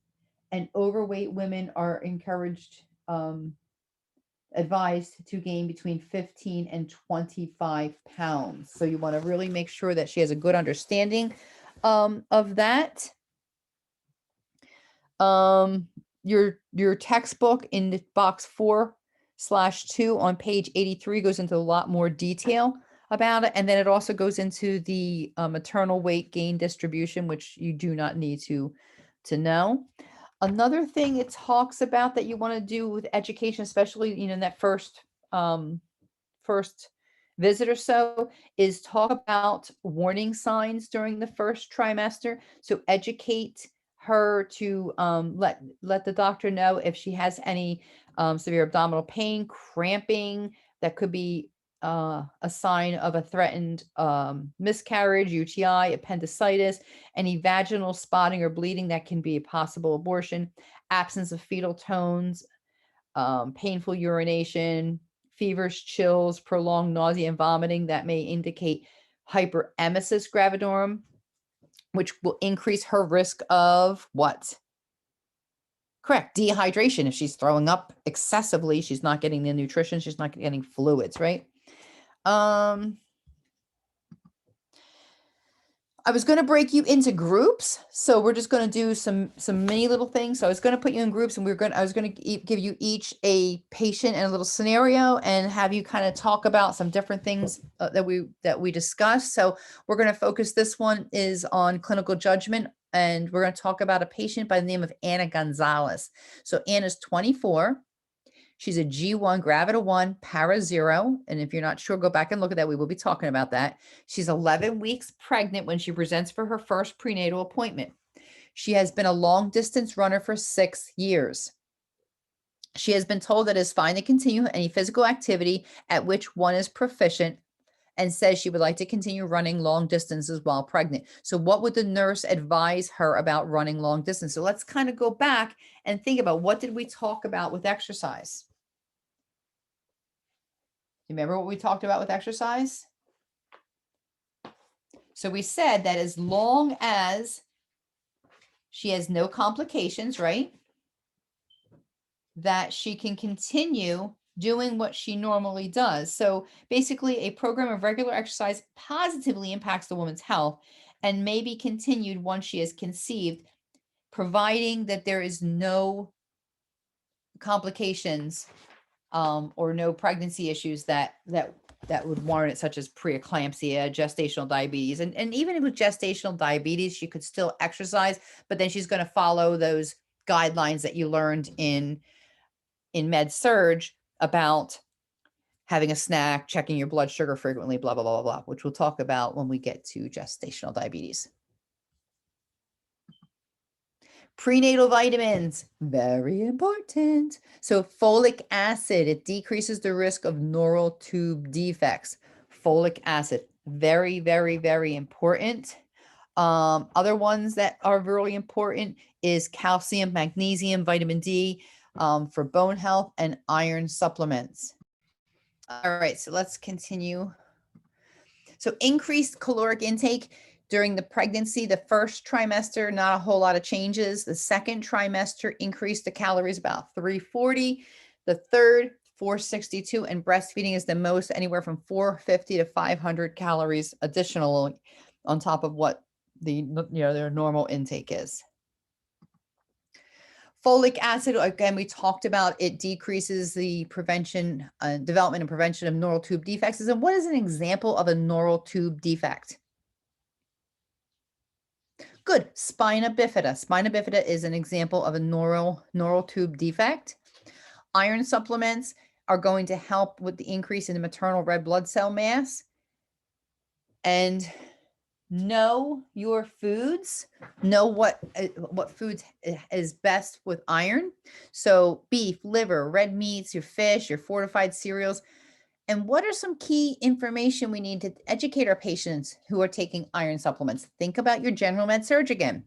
and overweight women are encouraged, advised to gain between 15 and 25 pounds. So you want to really make sure that she has a good understanding of that. Your textbook in the box 4/2 on page 83 goes into a lot more detail about it. And then it also goes into the maternal weight gain distribution, which you do not need to know. Another thing it talks about that you want to do with education, especially, in that first visit or so, is talk about warning signs during the first trimester. So educate her to let the doctor know if she has any severe abdominal pain, cramping that could be a sign of a threatened miscarriage, UTI, appendicitis, any vaginal spotting or bleeding that can be a possible abortion, absence of fetal tones, painful urination, fevers, chills, prolonged nausea and vomiting that may indicate hyperemesis gravidorum, which will increase her risk of what? Correct. Dehydration. If she's throwing up excessively, she's not getting the nutrition, she's not getting fluids, right? I was going to break you into groups, so we're just going to do some mini little things. So I was going to put you in groups, and I was going to give you each a patient and a little scenario, and have you kind of talk about some different things that we discussed. So we're going to focus. This one is on clinical judgment, and we're going to talk about a patient by the name of Anna Gonzalez. So Anna's 24. She's a G1, Gravida 1, Para 0. And if you're not sure, go back and look at that. We will be talking about that. She's 11 weeks pregnant when she presents for her first prenatal appointment. She has been a long distance runner for 6 years. She has been told that it is fine to continue any physical activity at which one is proficient, and says she would like to continue running long distances while pregnant. So what would the nurse advise her about running long distance? So let's kind of go back and think about, what did we talk about with exercise? You remember what we talked about with exercise? So we said that as long as she has no complications, right, that she can continue doing what she normally does. So basically, a program of regular exercise positively impacts the woman's health and may be continued once she is conceived, providing that there is no complications or no pregnancy issues that would warrant it, such as preeclampsia, gestational diabetes. And even with gestational diabetes, she could still exercise, but then she's going to follow those guidelines that you learned in med surge about having a snack, checking your blood sugar frequently, blah, blah, blah, blah, blah, which we'll talk about when we get to gestational diabetes. Prenatal vitamins, very important. So folic acid, it decreases the risk of neural tube defects. Folic acid, very, very, very important. Other ones that are really important is calcium, magnesium, vitamin D for bone health, and iron supplements. All right, so let's continue. So increased caloric intake during the pregnancy. The first trimester, not a whole lot of changes. The second trimester increased the calories about 340. The third, 462, and breastfeeding is the most, anywhere from 450 to 500 calories additional on top of what their normal intake is. Folic acid, again, we talked about, it decreases the prevention, development and prevention of neural tube defects. And what is an example of a neural tube defect? Good, spina bifida. Spina bifida is an example of a neural tube defect. Iron supplements are going to help with the increase in the maternal red blood cell mass. And know your foods. Know what foods is best with iron. So beef, liver, red meats, your fish, your fortified cereals. And what are some key information we need to educate our patients who are taking iron supplements? Think about your general med surg again.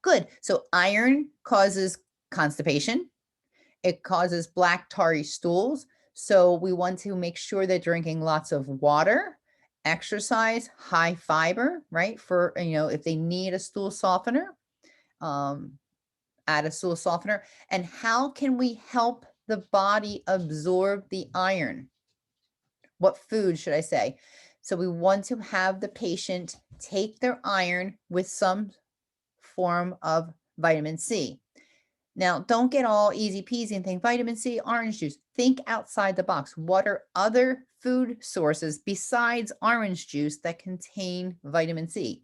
Good. So iron causes constipation. It causes black tarry stools. So we want to make sure that drinking lots of water, exercise, high fiber, right? For, if they need a stool softener, add a stool softener. And how can we help the body absorb the iron? What food should I say? So we want to have the patient take their iron with some form of vitamin C. Now, don't get all easy peasy and think vitamin C, orange juice. Think outside the box. What are other food sources besides orange juice that contain vitamin C?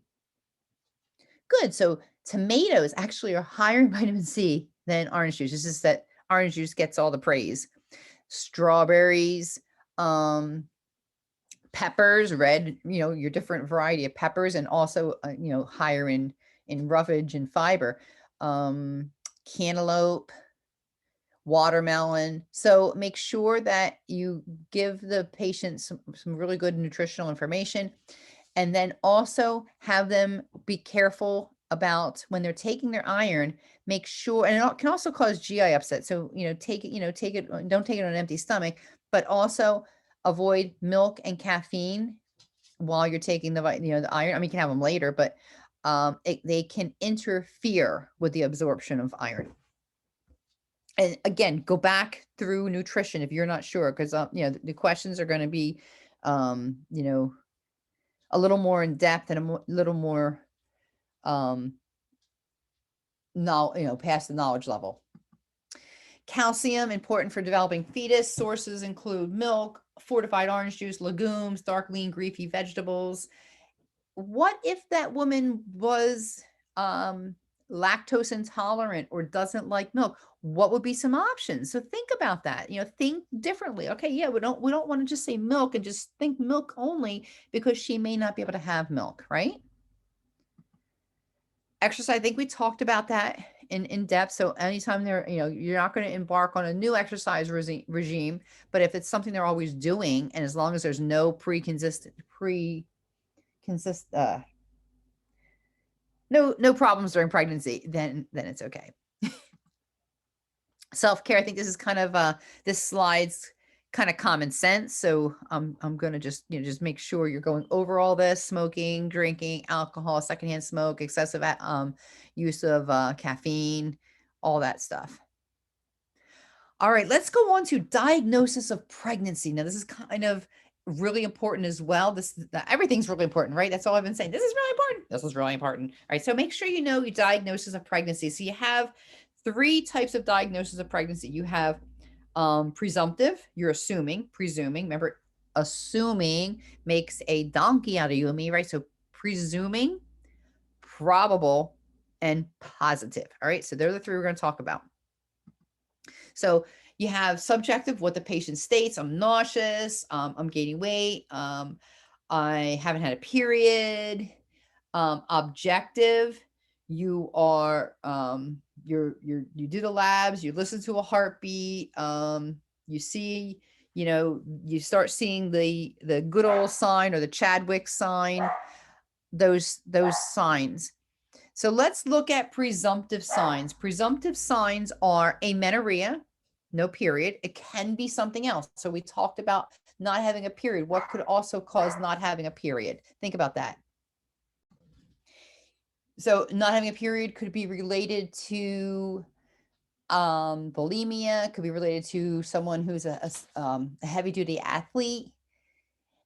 Good. So tomatoes actually are higher in vitamin C than orange juice. It's just that orange juice gets all the praise. Strawberries, peppers, red, your different variety of peppers, and also, higher in roughage and fiber. Cantaloupe, watermelon. So make sure that you give the patient some really good nutritional information, and then also have them be careful about when they're taking their iron, make sure, and it can also cause GI upset. So, take it, don't take it on an empty stomach, but also avoid milk and caffeine while you're taking the iron. I mean, you can have them later, but they can interfere with the absorption of iron. And again, go back through nutrition if you're not sure, because the questions are going to be, a little more in depth and a little more, past the knowledge level. Calcium, important for developing fetus. Sources include milk, fortified orange juice, legumes, dark, lean, greasy vegetables. What if that woman was lactose intolerant or doesn't like milk? What would be some options? So think about that. Think differently. Okay, yeah, we don't want to just say milk and just think milk only, because she may not be able to have milk, right? Exercise, I think we talked about that in depth. So anytime you're not going to embark on a new exercise regime, but if it's something they're always doing, and as long as there's no no problems during pregnancy, then it's okay. Self-care, I think this is kind of this slide's kind of common sense. So I'm going to just make sure you're going over all this: smoking, drinking, alcohol, secondhand smoke, excessive use of caffeine, all that stuff. All right, let's go on to diagnosis of pregnancy. Now, this is kind of really important as well. Everything's really important, right? That's all I've been saying. This is really important. This is really important. All right, so make sure you know your diagnosis of pregnancy. So you have 3 types of diagnosis of pregnancy. You have presumptive, you're presuming. Remember, assuming makes a donkey out of you and me, right? So presuming, probable, and positive. All right, so they're the 3 we're going to talk about. So you have subjective, what the patient states: I'm nauseous, I'm gaining weight, I haven't had a period. Objective, you are you do the labs, you listen to a heartbeat, you see, you start seeing the good old sign or the Chadwick sign, those signs. So let's look at presumptive signs. Presumptive signs are amenorrhea, no period. It can be something else. So we talked about not having a period. What could also cause not having a period? Think about that. So not having a period could be related to bulimia, could be related to someone who's a heavy-duty athlete.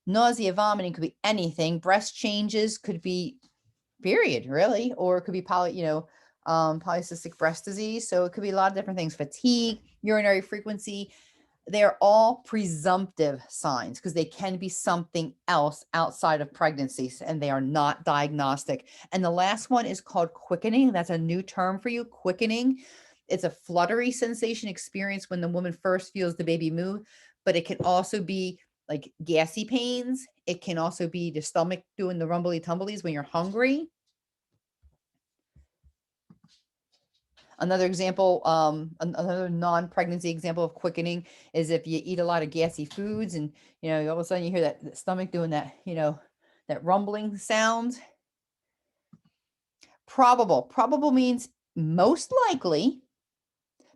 Nausea, vomiting could be anything. Breast changes could be period, really, or it could be polycystic breast disease. So it could be a lot of different things. Fatigue, urinary frequency. They're all presumptive signs because they can be something else outside of pregnancy, and they are not diagnostic. And the last one is called quickening. That's a new term for you, quickening. It's a fluttery sensation experience when the woman first feels the baby move, but it can also be like gassy pains. It can also be the stomach doing the rumbly tumblies when you're hungry. Another example, another non-pregnancy example of quickening is if you eat a lot of gassy foods and, all of a sudden you hear that stomach doing that, that rumbling sound. Probable means most likely,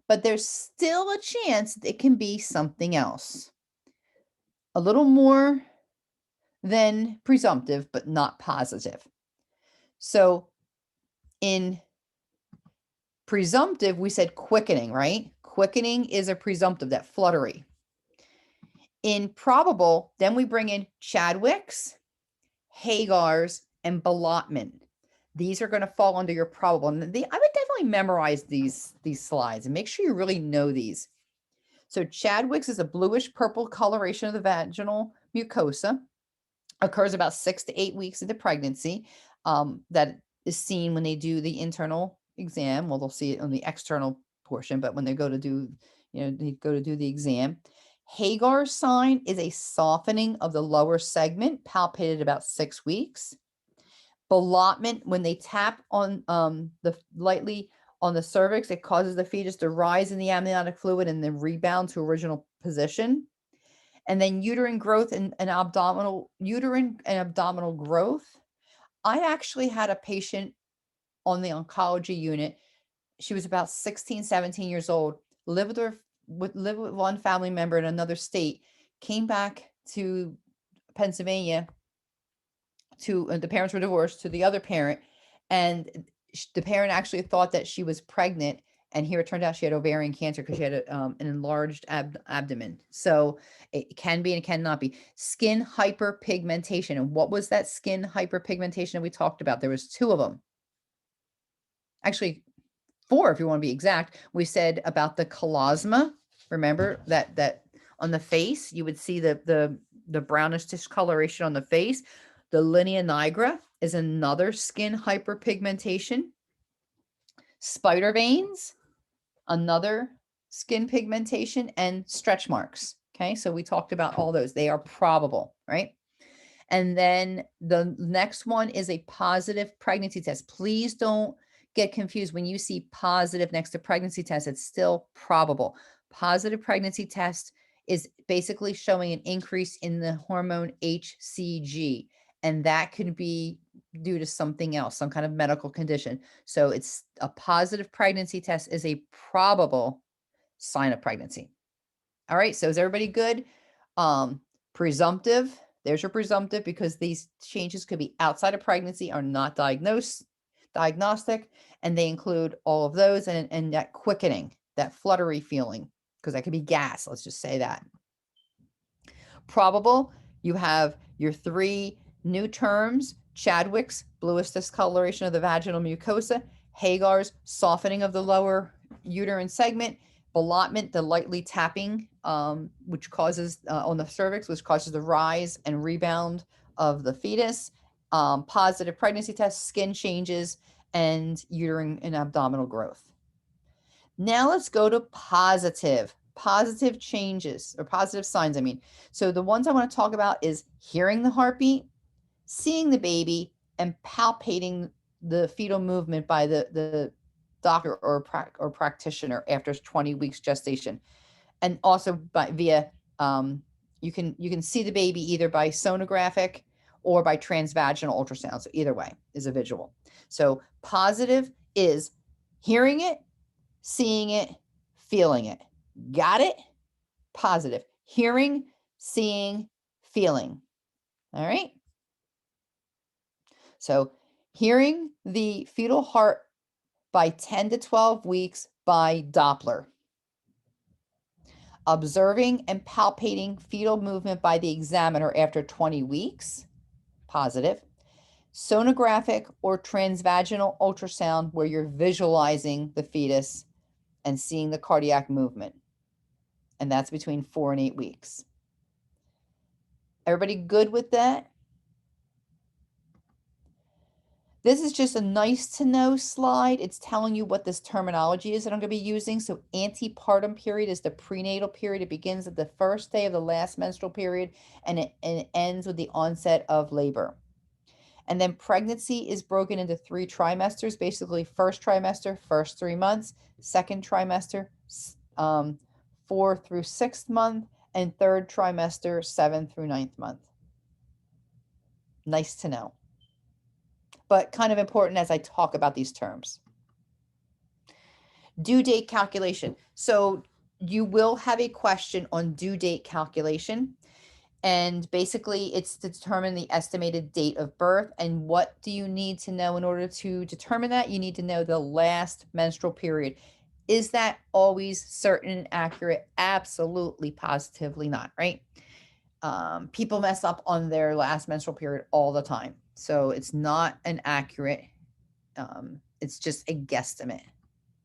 but there's still a chance that it can be something else. A little more than presumptive, but not positive. So in Presumptive, we said quickening, right? Quickening is a presumptive, that fluttery. In probable, then we bring in Chadwick's, Hagar's, and Ballotman. These are going to fall under your probable. And I would definitely memorize these slides and make sure you really know these. So Chadwick's is a bluish purple coloration of the vaginal mucosa. Occurs about 6 to 8 weeks into pregnancy. That is seen when they do the internal exam. Well, they'll see it on the external portion, but when they go to do, they go to do the exam. Hagar's sign is a softening of the lower segment, palpated about 6 weeks. Ballotment, when they tap on the lightly on the cervix, it causes the fetus to rise in the amniotic fluid and then rebound to original position. And then uterine growth and abdominal growth. I actually had a patient on the oncology unit. She was about 16, 17 years old, lived with one family member in another state, came back to Pennsylvania to the parents were divorced to the other parent, and the parent actually thought that she was pregnant, and here it turned out she had ovarian cancer because she had an enlarged abdomen. So it can be and it cannot be. Skin hyperpigmentation. And what was that skin hyperpigmentation that we talked about? There was 2 of them. Actually, 4 if you want to be exact. We said about the chloasma. Remember that on the face, you would see the brownish discoloration on the face. The linea nigra is another skin hyperpigmentation. Spider veins, another skin pigmentation, and stretch marks. Okay, so we talked about all those. They are probable, right? And then the next one is a positive pregnancy test. Please don't get confused when you see positive next to pregnancy test. It's still probable. Positive pregnancy test is basically showing an increase in the hormone HCG, and that could be due to something else, some kind of medical condition. So it's a positive pregnancy test is a probable sign of pregnancy. All right, so is everybody good? Presumptive, there's your presumptive, because these changes could be outside of pregnancy, are not diagnostic, and they include all of those, and that quickening, that fluttery feeling, because that could be gas, let's just say that. Probable, you have your 3 new terms: Chadwick's, bluish discoloration of the vaginal mucosa; Hagar's, softening of the lower uterine segment; Ballotment, the lightly tapping, which causes on the cervix, which causes the rise and rebound of the fetus; positive pregnancy test, skin changes, and uterine and abdominal growth. Now let's go to positive changes, or positive signs, I mean. So the ones I want to talk about is hearing the heartbeat, seeing the baby, and palpating the fetal movement by the doctor or practitioner after 20 weeks gestation. And also via you can see the baby either by sonographic or by transvaginal ultrasound. So either way is a visual. So positive is hearing it, seeing it, feeling it. Got it? Positive. Hearing, seeing, feeling. All right. So hearing the fetal heart by 10 to 12 weeks by Doppler. Observing and palpating fetal movement by the examiner after 20 weeks. Positive. Sonographic or transvaginal ultrasound, where you're visualizing the fetus and seeing the cardiac movement. And that's between 4 and 8 weeks. Everybody good with that? This is just a nice to know slide. It's telling you what this terminology is that I'm going to be using. So antepartum period is the prenatal period. It begins at the first day of the last menstrual period, and it ends with the onset of labor. And then pregnancy is broken into 3 trimesters, basically first trimester, first 3 months, second trimester, 4 through 6th month, and third trimester, 7th through 9th month. Nice to know, but kind of important as I talk about these terms. Due date calculation. So you will have a question on due date calculation. And basically it's to determine the estimated date of birth. And what do you need to know in order to determine that? You need to know the last menstrual period. Is that always certain and accurate? Absolutely, positively not, right? People mess up on their last menstrual period all the time. So it's not an accurate, it's just a guesstimate.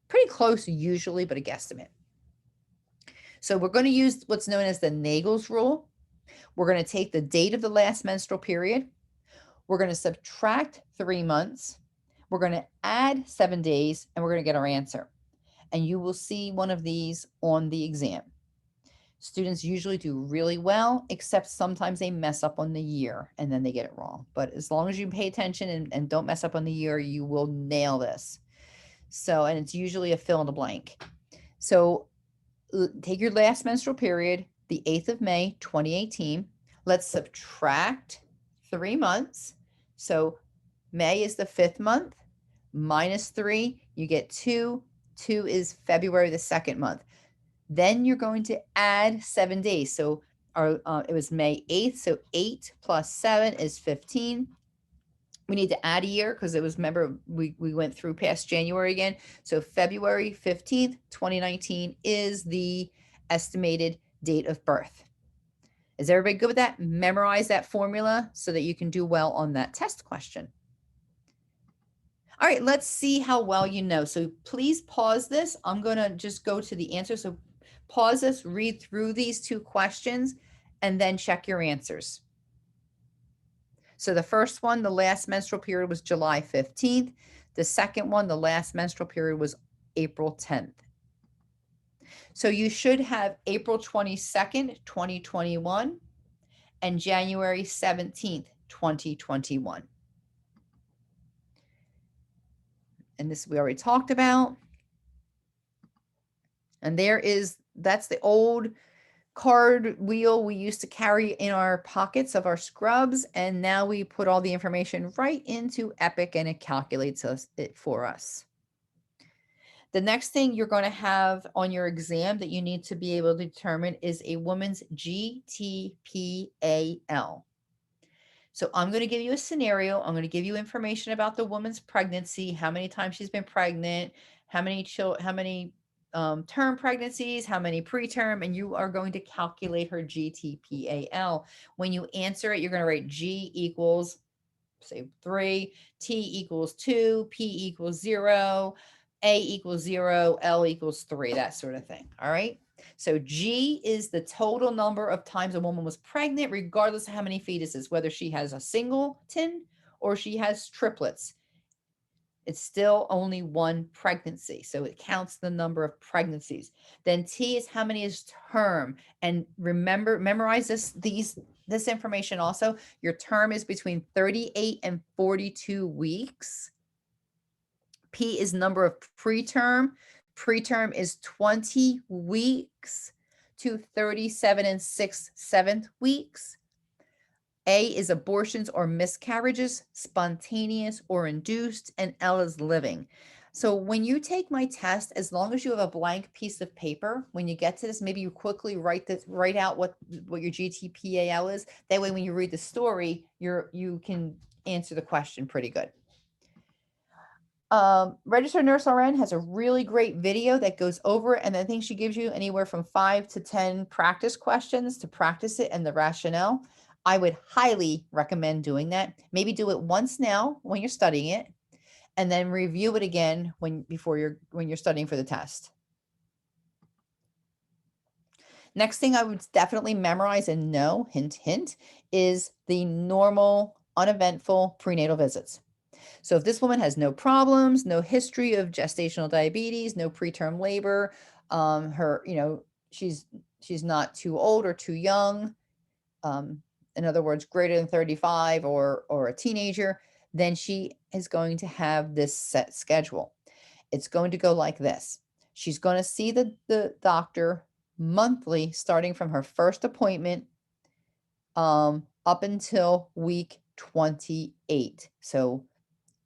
Pretty close usually, but a guesstimate. So we're going to use what's known as the Nagel's rule. We're going to take the date of the last menstrual period. We're going to subtract 3 months. We're going to add 7 days, and we're going to get our answer. And you will see one of these on the exam. Students usually do really well, except sometimes they mess up on the year and then they get it wrong. But as long as you pay attention and don't mess up on the year, you will nail this. So, and it's usually a fill in the blank. So take your last menstrual period, the 8th of May, 2018. Let's subtract 3 months. So May is the 5th month, minus 3, you get 2. 2 is February, the 2nd month. Then you're going to add 7 days. So it was May 8th. So 8 plus 7 is 15. We need to add a year because it was, remember, we went through past January again. So February 15th, 2019 is the estimated date of birth. Is everybody good with that? Memorize that formula so that you can do well on that test question. All right, let's see how well you know. So please pause this. I'm going to just go to the answer. So pause this, read through these 2 questions, and then check your answers. So the first one, the last menstrual period was July 15th. The second one, the last menstrual period was April 10th. So you should have April 22nd, 2021 and January 17th, 2021. And this we already talked about. And that's the old card wheel we used to carry in our pockets of our scrubs. And now we put all the information right into Epic and it calculates it for us. The next thing you're going to have on your exam that you need to be able to determine is a woman's GTPAL. So I'm going to give you a scenario. I'm going to give you information about the woman's pregnancy, how many times she's been pregnant, how many term pregnancies, how many preterm, and you are going to calculate her GTPAL. When you answer it, you're going to write G equals, say 3, T equals 2, P equals 0, A equals 0, L equals 3, that sort of thing. All right. So G is the total number of times a woman was pregnant, regardless of how many fetuses, whether she has a singleton or she has triplets. It's still only one pregnancy. So it counts the number of pregnancies. Then T is how many is term. And remember, memorize this information also. Your term is between 38 and 42 weeks. P is number of preterm. Preterm is 20 weeks to 37 and 6/7 weeks. A is abortions or miscarriages, spontaneous or induced, and L is living. So when you take my test, as long as you have a blank piece of paper, when you get to this, maybe you quickly write out what your GTPAL is. That way, when you read the story, you can answer the question pretty good. Registered Nurse RN has a really great video that goes over it, and I think she gives you anywhere from 5 to 10 practice questions to practice it and the rationale. I would highly recommend doing that. Maybe do it once now when you're studying it, and then review it again when you're studying for the test. Next thing I would definitely memorize and know, hint, hint, is the normal, uneventful prenatal visits. So if this woman has no problems, no history of gestational diabetes, no preterm labor, she's not too old or too young, in other words, greater than 35 or a teenager, then she is going to have this set schedule. It's going to go like this. She's going to see the doctor monthly, starting from her first appointment up until week 28. So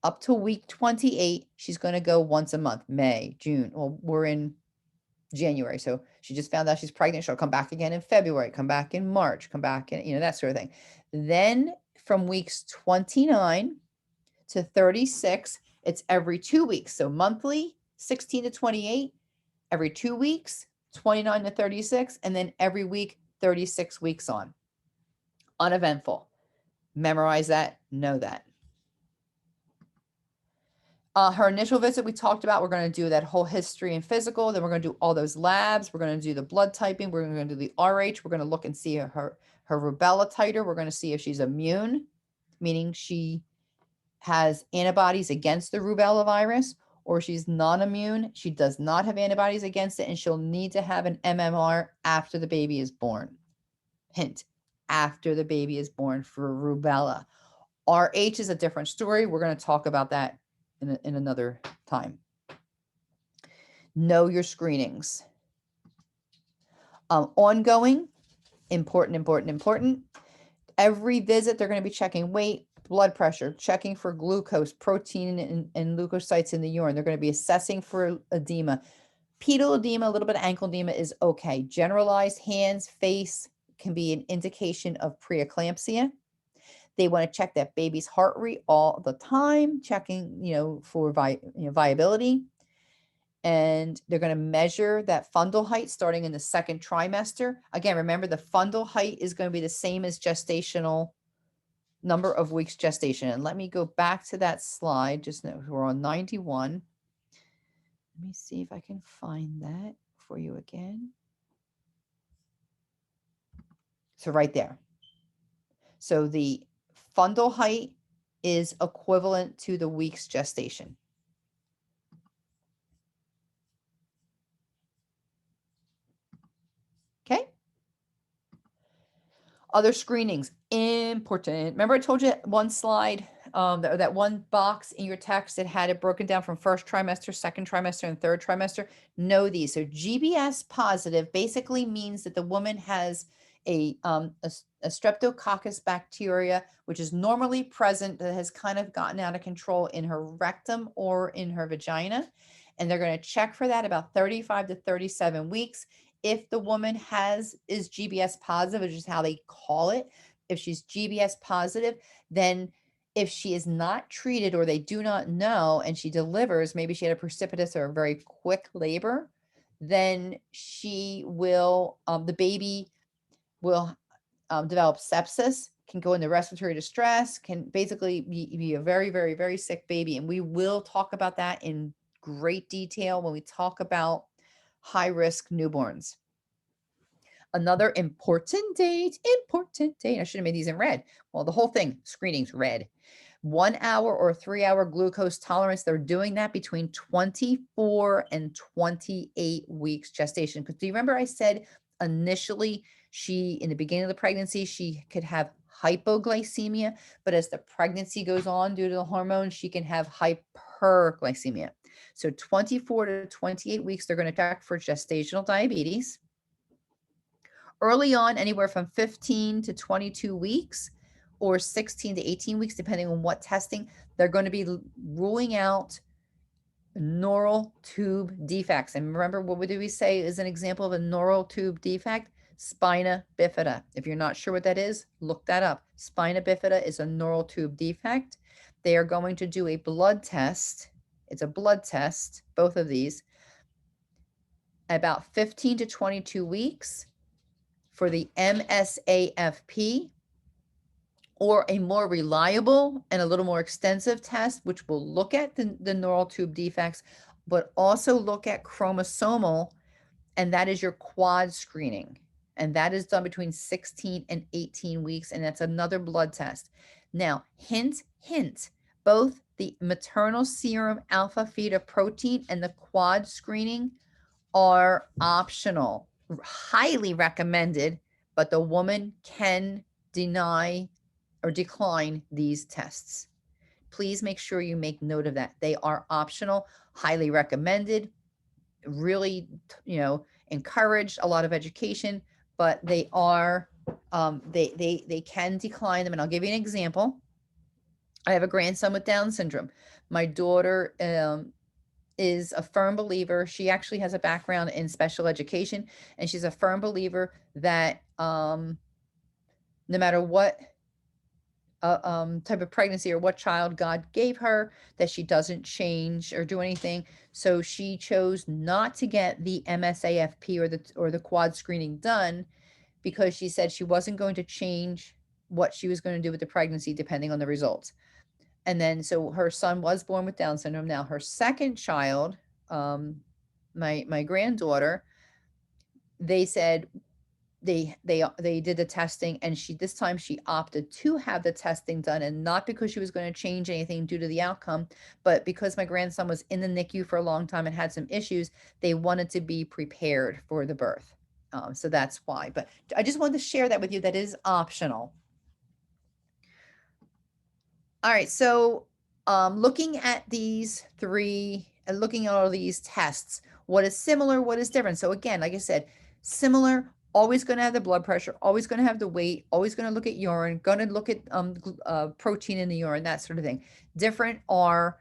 up to week 28, she's going to go once a month, May, June. Well, we're in January. So she just found out she's pregnant. She'll come back again in February, come back in March, come back in, that sort of thing. Then from weeks 29 to 36, it's every 2 weeks. So monthly, 16 to 28, every 2 weeks, 29 to 36, and then every week, 36 weeks on. Uneventful. Memorize that, know that. Her initial visit, we talked about, we're going to do that whole history and physical. Then we're going to do all those labs. We're going to do the blood typing. We're going to do the RH. We're going to look and see her rubella titer. We're going to see if she's immune, meaning she has antibodies against the rubella virus, or she's non-immune. She does not have antibodies against it, and she'll need to have an MMR after the baby is born. Hint, after the baby is born for rubella. RH is a different story. We're going to talk about that in another time. Know your screenings. Ongoing, important. Every visit, they're going to be checking weight, blood pressure, checking for glucose, protein, and leukocytes in the urine. They're going to be assessing for edema. Pedal edema, a little bit of ankle edema is okay. Generalized hands, face can be an indication of preeclampsia. They want to check that baby's heart rate all the time, checking, for viability. And they're going to measure that fundal height starting in the second trimester. Again, remember the fundal height is going to be the same as gestational number of weeks gestation. And let me go back to that slide. Just know we're on 91. Let me see if I can find that for you again. So right there. So the fundal height is equivalent to the week's gestation. Okay. Other screenings, important. Remember I told you one slide, that one box in your text that had it broken down from first trimester, second trimester, and third trimester? Know these. So GBS positive basically means that the woman has a streptococcus bacteria, which is normally present, that has kind of gotten out of control in her rectum or in her vagina. And they're going to check for that about 35 to 37 weeks. If the woman is GBS positive, which is how they call it, if she's GBS positive, then if she is not treated or they do not know and she delivers, maybe she had a precipitous or a very quick labor, then she will, the baby will develop sepsis, can go into respiratory distress, can basically be a very, very, very sick baby. And we will talk about that in great detail when we talk about high-risk newborns. Another important date. I should have made these in red. Well, the whole thing, screening's red. 1 hour or 3 hour glucose tolerance. They're doing that between 24 and 28 weeks gestation. Because do you remember I said initially in the beginning of the pregnancy, she could have hypoglycemia, but as the pregnancy goes on due to the hormones, she can have hyperglycemia. So 24 to 28 weeks, they're going to check for gestational diabetes. Early on, anywhere from 15 to 22 weeks or 16 to 18 weeks, depending on what testing, they're going to be ruling out neural tube defects. And remember, what did we say is an example of a neural tube defect? Spina bifida. If you're not sure what that is, look that up. Spina bifida is a neural tube defect. They are going to do a blood test. It's a blood test, both of these, about 15 to 22 weeks for the MSAFP, or a more reliable and a little more extensive test, which will look at the neural tube defects, but also look at chromosomal, and that is your quad screening. And that is done between 16 and 18 weeks, and that's another blood test. Now, hint, both the maternal serum alpha fetoprotein and the quad screening are optional, highly recommended, but the woman can deny or decline these tests. Please make sure you make note of that. They are optional, highly recommended, really, encouraged, a lot of education, but they are, they can decline them. And I'll give you an example. I have a grandson with Down syndrome. My daughter is a firm believer. She actually has a background in special education, and she's a firm believer that no matter what type of pregnancy or what child God gave her, that she doesn't change or do anything. So she chose not to get the MSAFP or the quad screening done, because she said she wasn't going to change what she was going to do with the pregnancy depending on the results. And then so her son was born with Down syndrome. Now her second child, my granddaughter, they said they did the testing, and this time she opted to have the testing done, and not because she was going to change anything due to the outcome, but because my grandson was in the NICU for a long time and had some issues, they wanted to be prepared for the birth. So that's why. But I just wanted to share that with you. That is optional. All right, so looking at these three and looking at all these tests, what is similar, what is different? So again, like I said, similar, always going to have the blood pressure, always going to have the weight, always going to look at urine, going to look at protein in the urine, that sort of thing. Different are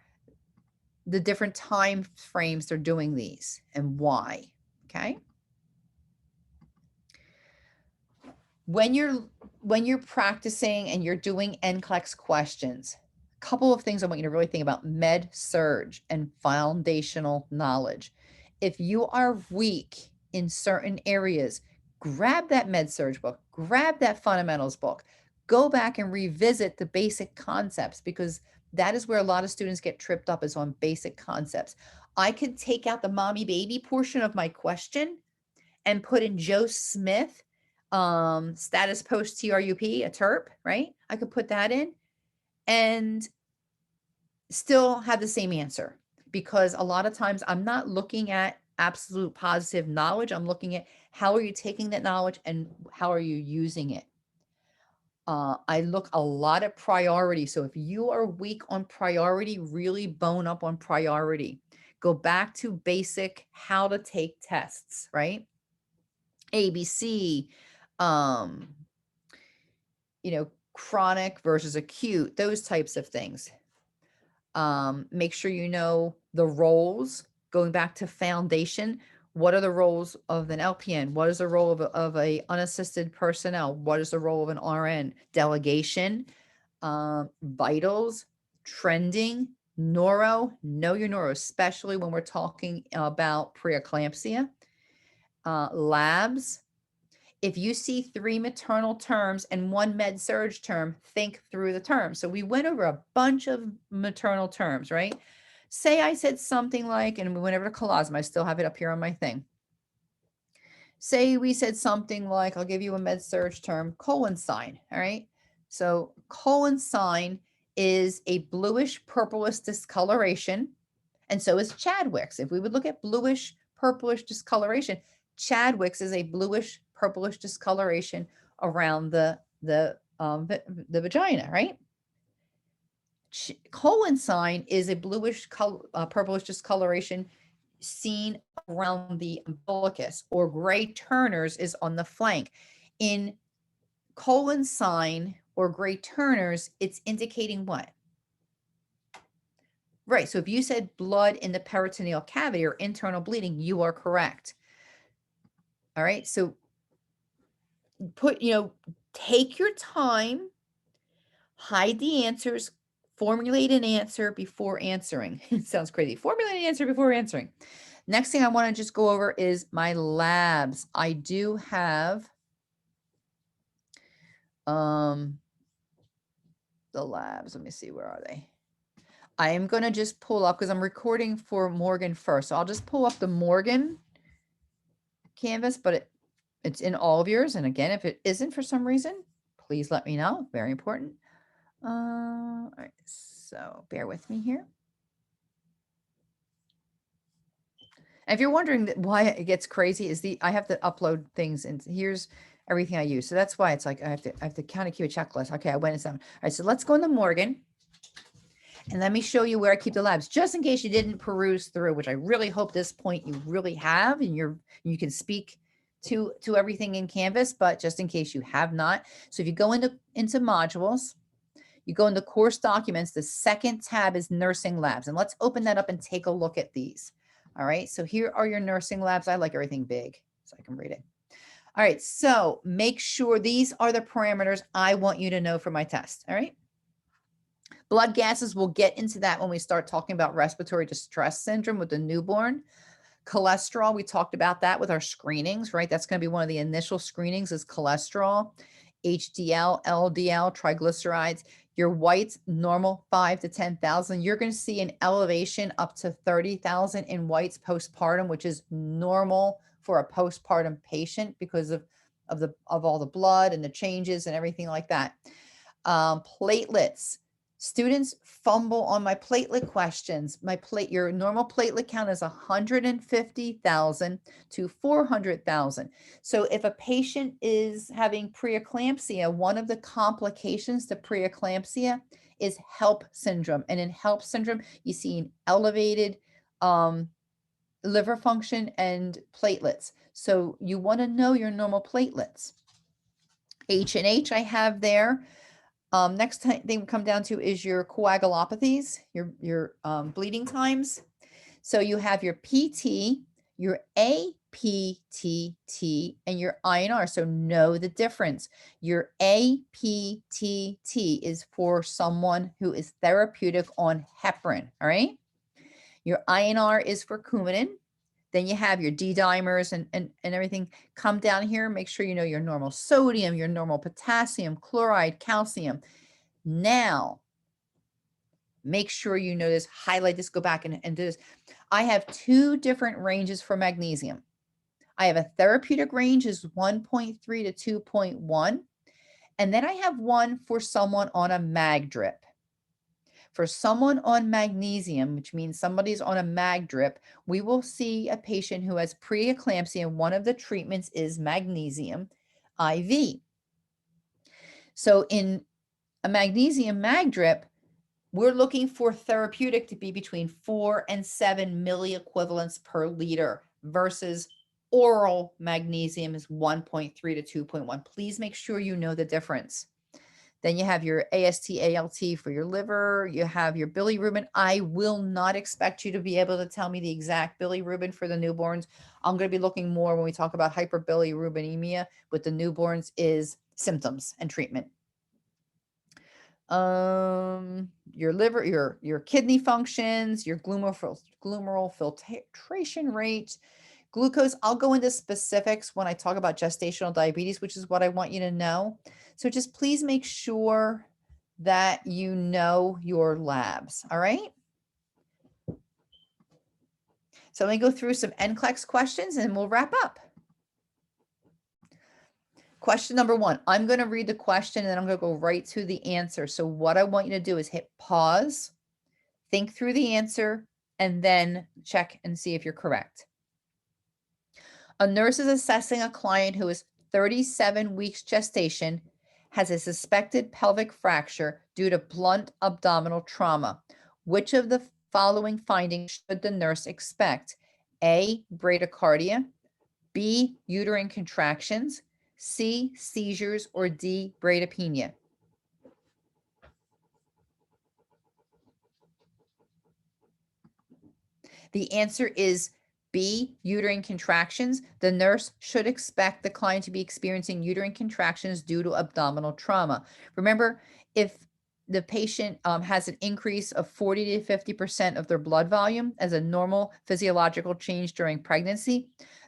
the different time frames they're doing these and why, okay? When you're practicing and you're doing NCLEX questions, a couple of things I want you to really think about: med surge and foundational knowledge. If you are weak in certain areas, grab that med surge book, grab that fundamentals book, go back and revisit the basic concepts, because that is where a lot of students get tripped up, is on basic concepts. I could take out the mommy baby portion of my question and put in Joe Smith, status post TRUP, a TERP, right? I could put that in and still have the same answer, because a lot of times I'm not looking at absolute positive knowledge. I'm looking at how are you taking that knowledge and how are you using it. I look a lot at priority. So if you are weak on priority, really bone up on priority. Go back to basic how to take tests, right? ABC, chronic versus acute, those types of things. Make sure you know the roles, going back to foundation. What are the roles of an LPN? What is the role of a unassisted personnel? What is the role of an RN? Delegation, vitals, trending, know your neuro, especially when we're talking about preeclampsia. Labs. If you see 3 maternal terms and 1 med surge term, think through the terms. So we went over a bunch of maternal terms, right? Say I said something like, and we went over to colosm, I still have it up here on my thing. Say we said something like, I'll give you a med surge term, colon sign, all right? So colon sign is a bluish purplish discoloration, and so is Chadwick's. If we would look at bluish purplish discoloration, Chadwick's is a bluish purplish discoloration around the vagina, right? Colon sign is a bluish purplish discoloration seen around the umbilicus, or gray Turner's is on the flank. In colon sign or gray Turner's, it's indicating what? Right. So if you said blood in the peritoneal cavity or internal bleeding, you are correct. All right. So take your time, hide the answers, formulate an answer before answering. It sounds crazy. Formulate an answer before answering. Next thing I want to just go over is my labs. I do have the labs. Let me see, where are they? I am going to just pull up, because I'm recording for Morgan first. So I'll just pull up the Morgan Canvas, but it's in all of yours. And again, if it isn't for some reason, please let me know. Very important. All right, so bear with me here. And if you're wondering why it gets crazy, is I have to upload things, and here's everything I use. So that's why it's like I have to kind of keep a checklist. Okay, I went and some. All right, so let's go into Morgan. And let me show you where I keep the labs, just in case you didn't peruse through, which I really hope this point you really have, and you can speak to everything in Canvas, but just in case you have not. So if you go into modules, You go into course documents, the second tab is nursing labs. And let's open that up and take a look at these. All right, so here are your nursing labs. I like everything big so I can read it. All right, so make sure these are the parameters I want you to know for my test. All right. Blood gases, we'll get into that when we start talking about respiratory distress syndrome with the newborn. Cholesterol, we talked about that with our screenings, right? That's going to be one of the initial screenings is cholesterol, HDL, LDL, triglycerides. Your whites, normal 5 to 10,000. You're going to see an elevation up to 30,000 in whites postpartum, which is normal for a postpartum patient because of all the blood and the changes and everything like that. Platelets. Students fumble on my platelet questions. Your normal platelet count is 150,000 to 400,000. So if a patient is having preeclampsia, one of the complications to preeclampsia is HELP syndrome. And in HELP syndrome, you see an elevated liver function and platelets. So you want to know your normal platelets. H&H I have there. Next thing we come down to is your coagulopathies, your bleeding times. So you have your PT, your APTT, and your INR. So know the difference. Your APTT is for someone who is therapeutic on heparin, all right? Your INR is for Coumadin. Then you have your D-dimers and everything. Come down here, make sure you know your normal sodium, your normal potassium, chloride, calcium. Now, make sure you know this, highlight this, go back and do this. I have 2 different ranges for magnesium. I have a therapeutic range is 1.3 to 2.1. And then I have one for someone on a mag drip. For someone on magnesium, which means somebody's on a mag drip, we will see a patient who has preeclampsia, and one of the treatments is magnesium IV. So in a magnesium mag drip, we're looking for therapeutic to be between 4 and 7 milliequivalents per liter versus oral magnesium is 1.3 to 2.1. Please make sure you know the difference. Then you have your AST, ALT for your liver. You have your bilirubin. I will not expect you to be able to tell me the exact bilirubin for the newborns. I'm going to be looking more when we talk about hyperbilirubinemia with the newborns is symptoms and treatment. Your liver, your kidney functions, your glomerular filtration rate, glucose. I'll go into specifics when I talk about gestational diabetes, which is what I want you to know. So just please make sure that you know your labs. All right. So let me go through some NCLEX questions and we'll wrap up. Question number 1, I'm going to read the question and then I'm going to go right to the answer. So what I want you to do is hit pause, think through the answer, and then check and see if you're correct. A nurse is assessing a client who is 37 weeks gestation, has a suspected pelvic fracture due to blunt abdominal trauma. Which of the following findings should the nurse expect? A, bradycardia, B, uterine contractions, C, seizures, or D, bradypnea? The answer is B, uterine contractions. The nurse should expect the client to be experiencing uterine contractions due to abdominal trauma. Remember, if the patient has an increase of 40 to 50% of their blood volume as a normal physiological change during pregnancy,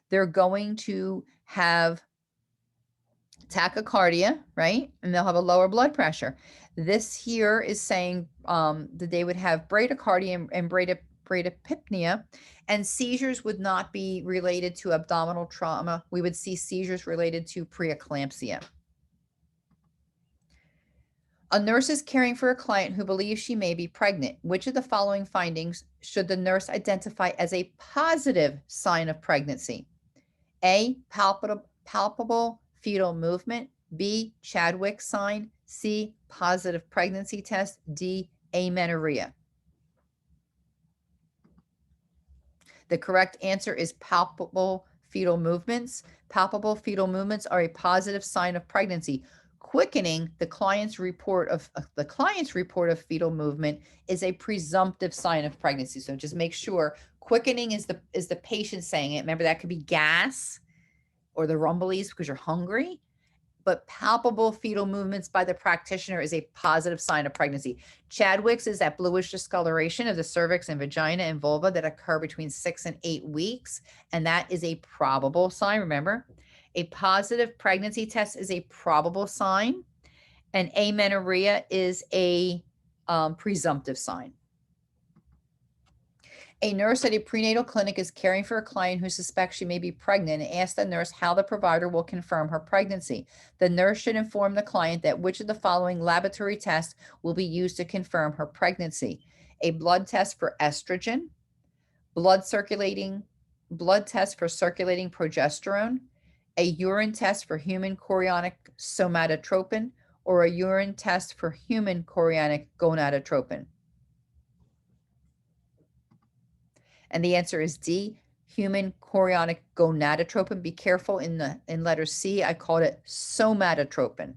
they're going to have tachycardia, right? And they'll have a lower blood pressure. This here is saying that they would have bradycardia and bradypnea, and seizures would not be related to abdominal trauma. We would see seizures related to preeclampsia. A nurse is caring for a client who believes she may be pregnant. Which of the following findings should the nurse identify as a positive sign of pregnancy? A, palpable fetal movement. B, Chadwick sign. C, positive pregnancy test. D, amenorrhea. The correct answer is palpable fetal movements. Palpable fetal movements are a positive sign of pregnancy. Quickening the client's report of fetal movement is a presumptive sign of pregnancy. So just make sure quickening is the patient saying it. Remember, that could be gas or the rumblies because you're hungry. But palpable fetal movements by the practitioner is a positive sign of pregnancy. Chadwick's is that bluish discoloration of the cervix and vagina and vulva that occur between 6 and 8 weeks. And that is a probable sign. Remember, a positive pregnancy test is a probable sign. And amenorrhea is a presumptive sign. A nurse at a prenatal clinic is caring for a client who suspects she may be pregnant and asks the nurse how the provider will confirm her pregnancy. The nurse should inform the client that which of the following laboratory tests will be used to confirm her pregnancy. A blood test for estrogen, blood test for circulating progesterone, a urine test for human chorionic somatotropin, or a urine test for human chorionic gonadotropin. And the answer is D, human chorionic gonadotropin. Be careful in letter C, I called it somatotropin.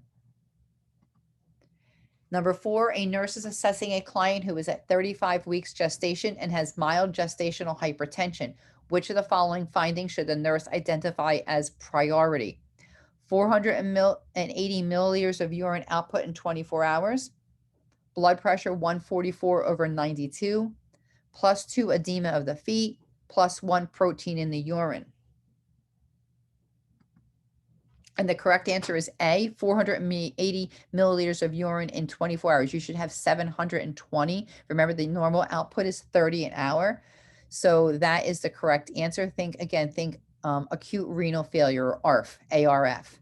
Number 4, a nurse is assessing a client who is at 35 weeks gestation and has mild gestational hypertension. Which of the following findings should the nurse identify as priority? 480 milliliters of urine output in 24 hours, blood pressure 144/92, +2 edema of the feet, +1 protein in the urine. And the correct answer is A, 480 milliliters of urine in 24 hours. You should have 720. Remember, the normal output is 30 an hour. So that is the correct answer. Think acute renal failure, or ARF, ARF.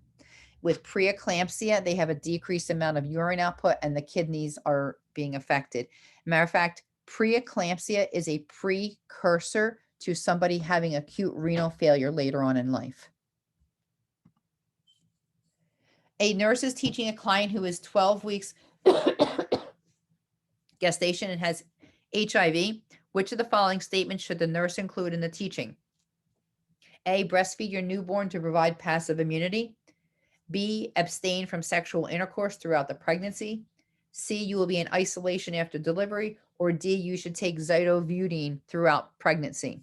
With preeclampsia, they have a decreased amount of urine output and the kidneys are being affected. Matter of fact, preeclampsia is a precursor to somebody having acute renal failure later on in life. A nurse is teaching a client who is 12 weeks gestation and has HIV. Which of the following statements should the nurse include in the teaching? A, breastfeed your newborn to provide passive immunity. B, abstain from sexual intercourse throughout the pregnancy. C, you will be in isolation after delivery. Or D, you should take zidovudine throughout pregnancy.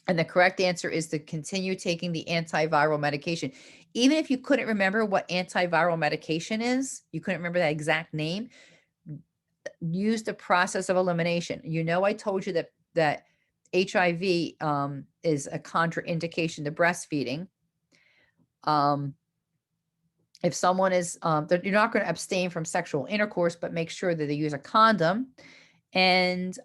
And the correct answer is to continue taking the antiviral medication. Even if you couldn't remember what antiviral medication is, you couldn't remember that exact name, use the process of elimination. You know, I told you that HIV is a contraindication to breastfeeding. If someone is, you're not going to abstain from sexual intercourse, but make sure that they use a condom. And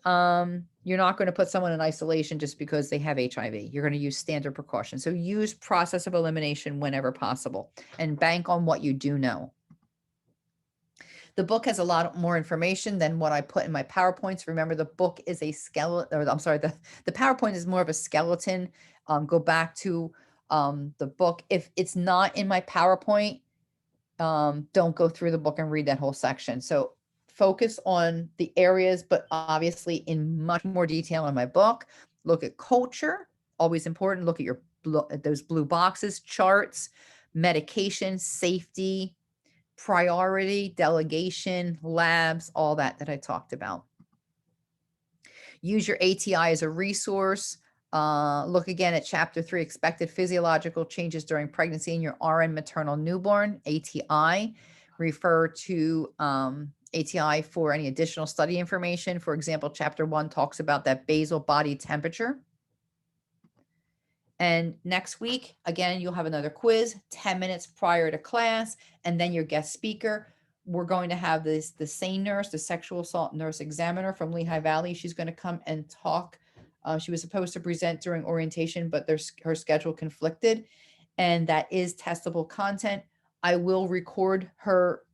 you're not going to put someone in isolation just because they have HIV. You're going to use standard precautions. So use process of elimination whenever possible and bank on what you do know. The book has a lot more information than what I put in my PowerPoints. Remember, the book is a skeleton, or I'm sorry, the PowerPoint is more of a skeleton. Go back to the book. If it's not in my PowerPoint, don't go through the book and read that whole section. So focus on the areas, but obviously in much more detail in my book. Look at culture, always important. Look at those blue boxes, charts, medication, safety, priority, delegation, labs, all that I talked about. Use your ATI as a resource. Look again at chapter 3, expected physiological changes during pregnancy in your RN maternal newborn, ATI. Refer to ATI for any additional study information. For example, chapter 1 talks about that basal body temperature. And next week, again, you'll have another quiz 10 minutes prior to class, and then your guest speaker. We're going to have the SANE nurse, the sexual assault nurse examiner from Lehigh Valley. She's going to come and talk. She was supposed to present during orientation, but her schedule conflicted, and that is testable content. I will record her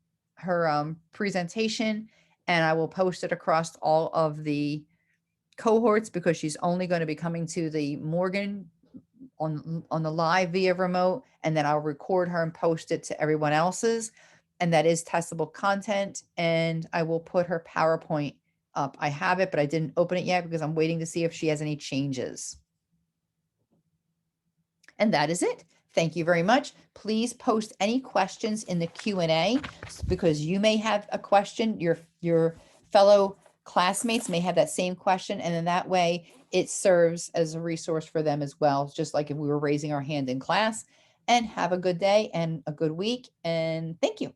presentation, and I will post it across all of the cohorts because she's only going to be coming to the Morgan on the live via remote, and then I'll record her and post it to everyone else's. And that is testable content. And I will put her PowerPoint up. I have it, but I didn't open it yet because I'm waiting to see if she has any changes. And that is it. Thank you very much. Please post any questions in the Q&A because you may have a question. Your fellow classmates may have that same question. And then that way it serves as a resource for them as well. Just like if we were raising our hand in class. And have a good day and a good week. And thank you.